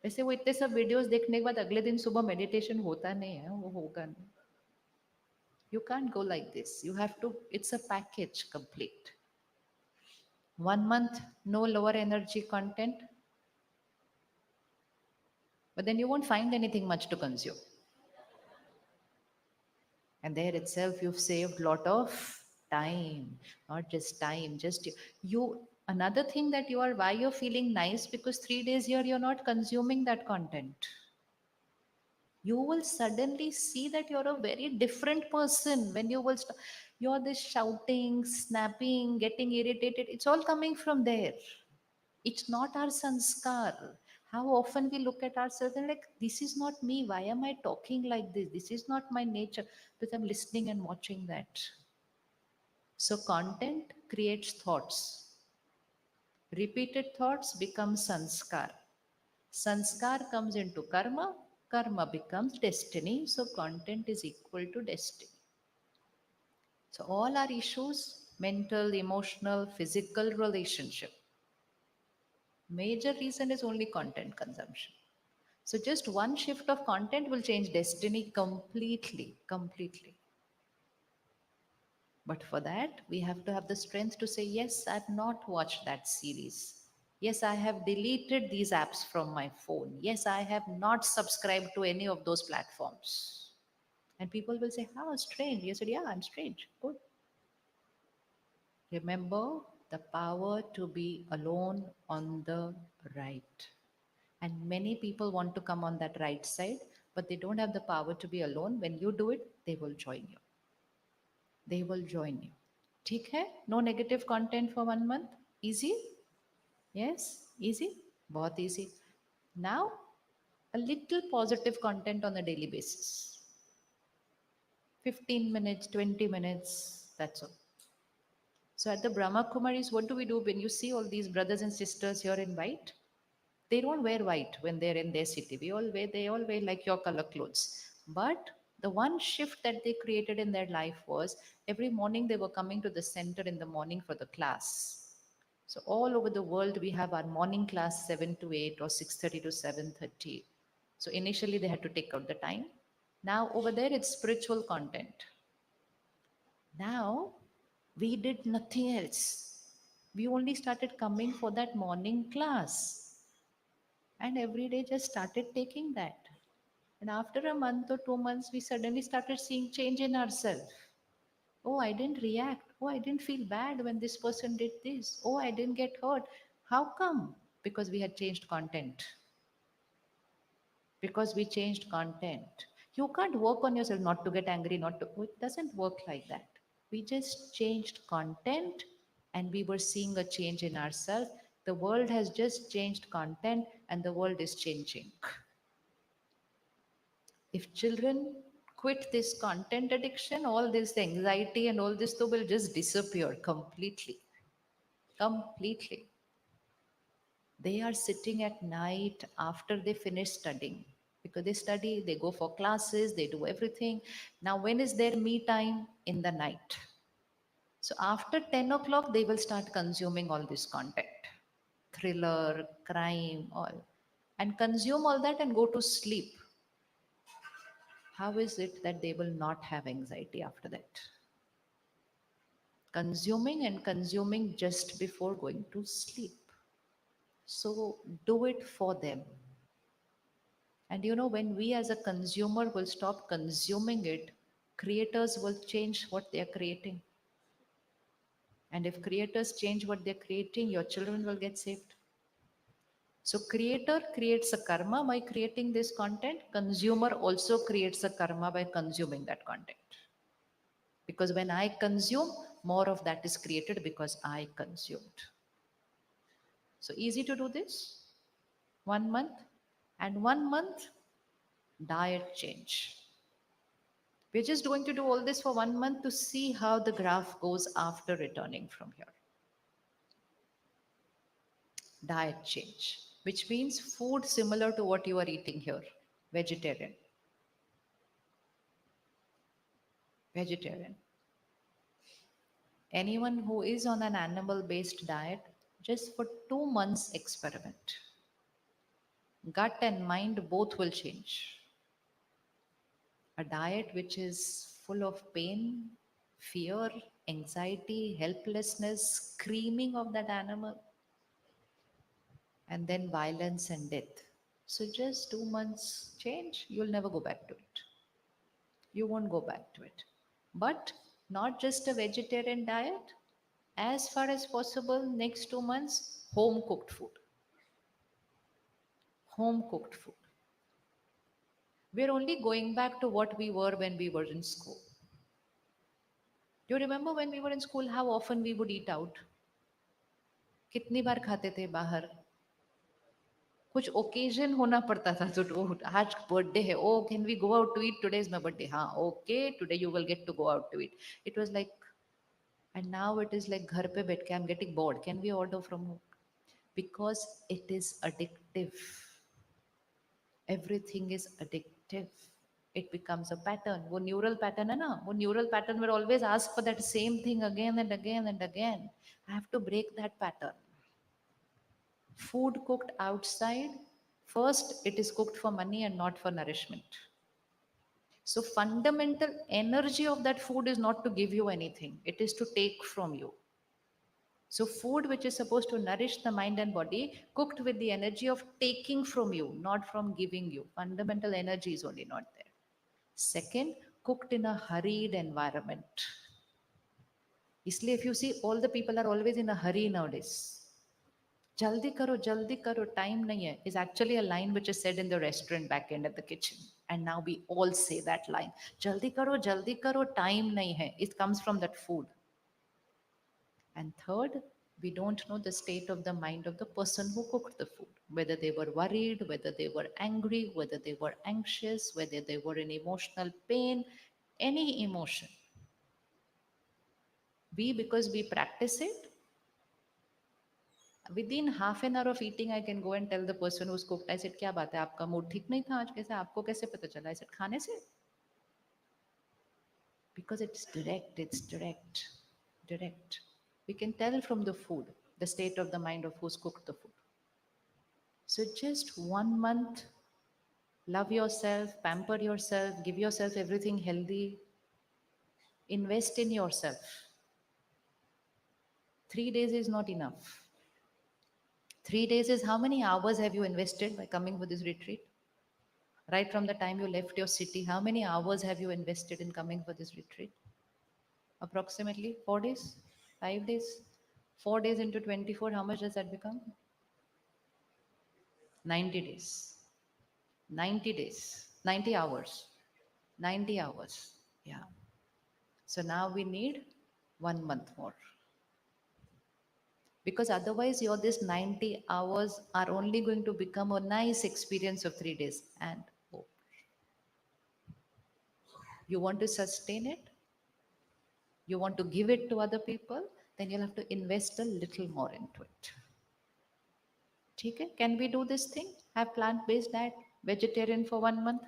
[SPEAKER 1] वैसे वो इतने सब videos देखने के बाद अगले दिन सुबह मेडिटेशन होता नहीं है, वो होगा नहीं. You can't go like this. You have to, it's a package complete. 1 month, no lower energy content, but then you won't find anything much to consume. And there itself, you've saved a lot of time, not just time, just you. Another thing that you are, why you're feeling nice, because 3 days here, you're not consuming that content. You will suddenly see that you're a very different person when you will you're this shouting, snapping, getting irritated. It's all coming from there. It's not our sanskar. How often we look at ourselves and like, this is not me. Why am I talking like this? This is not my nature. Because I'm listening and watching that. So content creates thoughts. Repeated thoughts become sanskar. Sanskar comes into karma. Karma becomes destiny. So content is equal to destiny. So all our issues, mental, emotional, physical, relationship, major reason is only content consumption. So just one shift of content will change destiny completely, completely. But for that, we have to have the strength to say, yes, I've not watched that series. Yes, I have deleted these apps from my phone. Yes, I have not subscribed to any of those platforms. And people will say, how strange. You said, yeah, I'm strange. Good. Remember the power to be alone on the right. And many people want to come on that right side, but they don't have the power to be alone. When you do it, they will join you. They will join you. ठीक है? No negative content for 1 month. Easy? Yes? Easy? बहुत easy. Now, a little positive content on a daily basis. 15 minutes, 20 minutes, that's all. So at the Brahma Kumaris, what do we do when you see all these brothers and sisters here in white? They don't wear white when they're in their city. They all wear like your color clothes. But the one shift that they created in their life was every morning they were coming to the center in the morning for the class. So all over the world we have our morning class 7 to 8 or 6:30 to 7:30. So initially they had to take out the time. Now over there it's spiritual content. Now we did nothing else. We only started coming for that morning class and every day just started taking that. And after a month or 2 months, we suddenly started seeing change in ourselves. Oh, I didn't react. Oh, I didn't feel bad when this person did this. Oh, I didn't get hurt. How come? Because we had changed content. Because we changed content. You can't work on yourself not to get angry, not to. It doesn't work like that. We just changed content and we were seeing a change in ourselves. The world has just changed content and the world is changing. If children quit this content addiction, all this anxiety and all this stuff will just disappear completely. Completely. They are sitting at night after they finish studying because they study, they go for classes, they do everything. Now, when is their me time? In the night. So, after 10 o'clock, they will start consuming all this content thriller, crime, all. And consume all that and go to sleep. How is it that they will not have anxiety after that? Consuming and consuming just before going to sleep. So do it for them. And you know, when we as a consumer will stop consuming it, creators will change what they are creating. And if creators change what they're creating, your children will get saved. So creator creates a karma by creating this content. Consumer also creates a karma by consuming that content. Because when I consume, more of that is created because I consumed. So easy to do this. 1 month. And 1 month, diet change. We're just going to do all this for 1 month to see how the graph goes after returning from here. Diet change, which means food similar to what you are eating here. Vegetarian. Vegetarian. Anyone who is on an animal based diet, just for 2 months experiment. Gut and mind both will change. A diet which is full of pain, fear, anxiety, helplessness, screaming of that animal, and then violence and death. So just 2 months change, you'll never go back to it. You won't go back to it. But not just a vegetarian diet, as far as possible, next 2 months, home cooked food. Home cooked food. We're only going back to what we were when we were in school. Do you remember when we were in school how often we would eat out? कितनी बार खाते थे बाहर? कुछ occasion होना पड़ता था तो आज बर्थडे है oh can we go out to eat today is my birthday हाँ okay today you will get to go out to eat it was like and now it is like घर पे बैठ के I am getting bored can we order from home because it is addictive. Everything is addictive. It becomes a pattern. वो neural pattern है ना वो neural pattern will always ask for that same thing again and again and again. I have to break that pattern. Food cooked outside, First, it is cooked for money and not for nourishment. So fundamental energy of that food is not to give you anything, it is to take from you. So food which is supposed to nourish the mind and body, cooked with the energy of taking from you, not from giving you. Fundamental energy is only not there. Second, cooked in a hurried environment. इसलिए if you see, all the people are always in a hurry nowadays. jaldi karo, time nahi hai, is actually a line which is said in the restaurant back end at the kitchen. And now we all say that line. Jaldi karo, time nahi hai. It comes from that food. And third, we don't know the state of the mind of the person who cooked the food. Whether they were worried, whether they were angry, whether they were anxious, whether they were in emotional pain, any emotion. We, because we practice it, within half an hour of eating, I can go and tell the person who's cooked, I said, क्या बात है, आपका mood ठीक नहीं था आज, कैसे, आपको कैसे पता चला? I said, खाने से. Because it's direct. We can tell from the food, the state of the mind of who's cooked the food. So just 1 month, love yourself, pamper yourself, give yourself everything healthy, invest in yourself. 3 days is not enough. 3 days is how many hours have you invested by coming for this retreat? Right from the time you left your city, how many hours have you invested in coming for this retreat? Approximately 4 days, 5 days. 4 days into 24, how much does that become? 90 days. 90 days, 90 hours. 90 hours. Yeah. So now we need 1 month more. Because otherwise, your this 90 hours are only going to become a nice experience of 3 days. And oh, you want to sustain it, you want to give it to other people, then you'll have to invest a little more into it. Okay? Can we do this thing? Have plant-based diet, vegetarian for 1 month?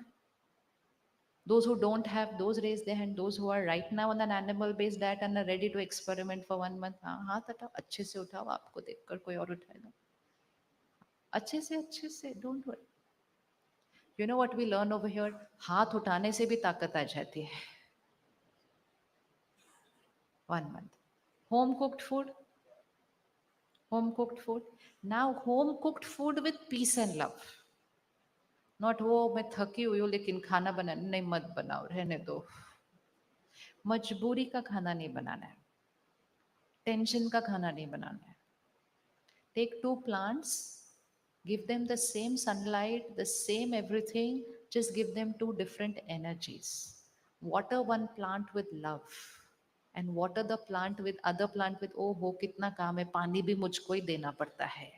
[SPEAKER 1] Those who don't have, those raise their hand. Those who are right now on an animal-based diet and are ready to experiment for 1 month, हाँ हाथ हटाओ, अच्छे से उठाओ, आपको देखकर कोई और उठाएगा. अच्छे से, don't worry. You know what we learn over here? हाथ उठाने से भी ताकत आ जाती है. 1 month. Home cooked food. Home cooked food. Now home cooked food with peace and love. Not वो मैं थकी हुई हूँ लेकिन खाना बनाने नहीं, मत बनाओ, रहने दो. मजबूरी का खाना नहीं बनाना है. टेंशन का खाना नहीं बनाना है. Take 2 plants, give them the same sunlight, the same everything, just give them 2 different energies. Water one plant with love and water the plant with other plant with, oh ho kitna kaam hai, pani bhi mujhko hi dena padta hai.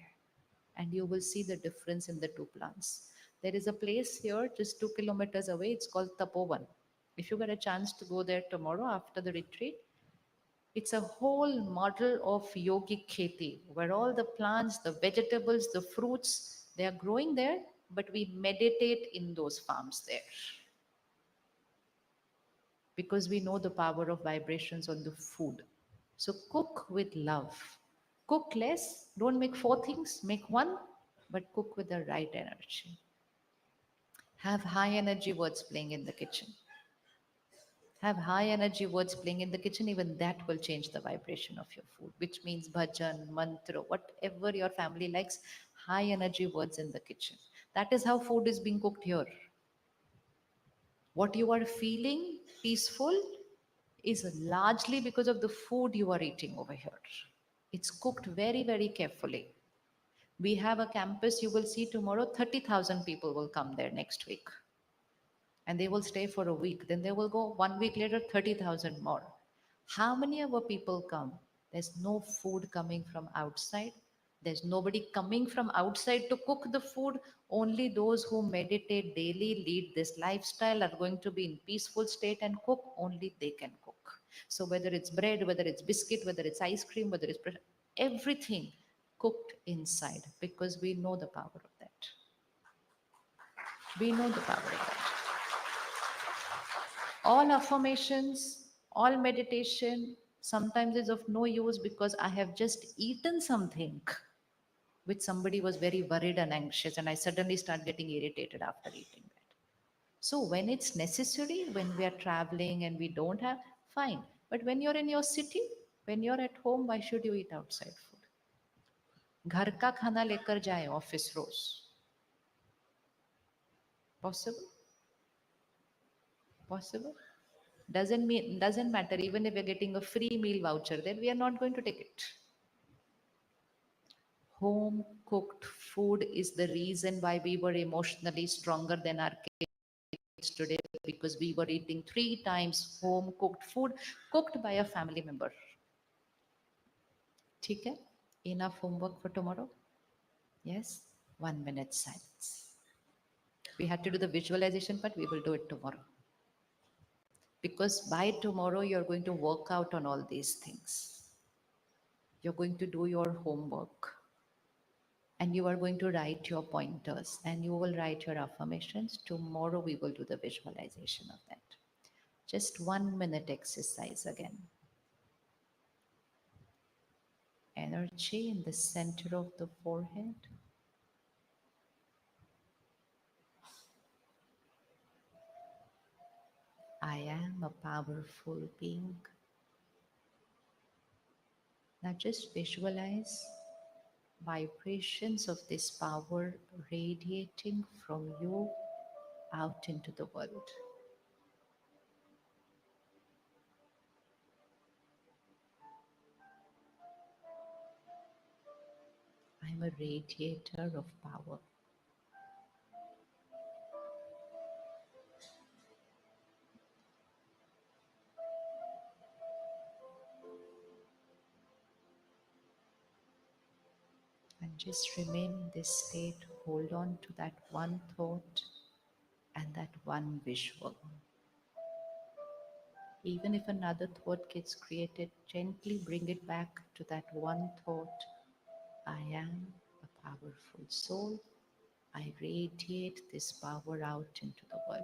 [SPEAKER 1] And you will see the difference in the 2 plants. There is a place here just 2 kilometers away, it's called Tapovan. If you get a chance to go there tomorrow after the retreat, it's a whole model of yogic kheti, where all the plants, the vegetables, the fruits, they are growing there, but we meditate in those farms there. Because we know the power of vibrations on the food. So cook with love. Cook less, don't make 4 things, make one, but cook with the right energy. Have high energy words playing in the kitchen. Have high energy words playing in the kitchen, even that will change the vibration of your food, which means bhajan, mantra, whatever your family likes, high energy words in the kitchen. That is how food is being cooked here. What you are feeling peaceful is largely because of the food you are eating over here. It's cooked very, very carefully. We have a campus, you will see tomorrow, 30,000 people will come there next week. And they will stay for a week. Then they will go 1 week later, 30,000 more. How many of our people come? There's no food coming from outside. There's nobody coming from outside to cook the food. Only those who meditate daily, lead this lifestyle, are going to be in peaceful state and cook. Only they can cook. So whether it's bread, whether it's biscuit, whether it's ice cream, whether it's everything cooked inside, because we know the power of that. We know the power of that. All affirmations, all meditation sometimes is of no use because I have just eaten something. which somebody was very worried and anxious, and I suddenly start getting irritated after eating that. So when it's necessary, when we are traveling and we don't have, fine. But when you're in your city, when you're at home, why should you eat outside food? घर का खाना लेकर जाए office रोज, possible? Possible? Doesn't matter. Even if we're getting a free meal voucher, then we are not going to take it. Home cooked food is the reason why we were emotionally stronger than our kids today, because we were eating 3 times home cooked food cooked by a family member. ठीक है? Enough homework for tomorrow? Yes? 1 minute silence. We had to do the visualization, but we will do it tomorrow. Because by tomorrow, you're going to work out on all these things. You're going to do your homework. And you are going to write your pointers and you will write your affirmations. Tomorrow, we will do the visualization of that. Just 1 minute exercise again. Energy in the center of the forehead. I am a powerful being. Now just visualize vibrations of this power radiating from you out into the world. I'm a radiator of power. And just remain in this state, hold on to that one thought and that one visual. Even if another thought gets created, gently bring it back to that one thought. I am a powerful soul. I radiate this power out into the world.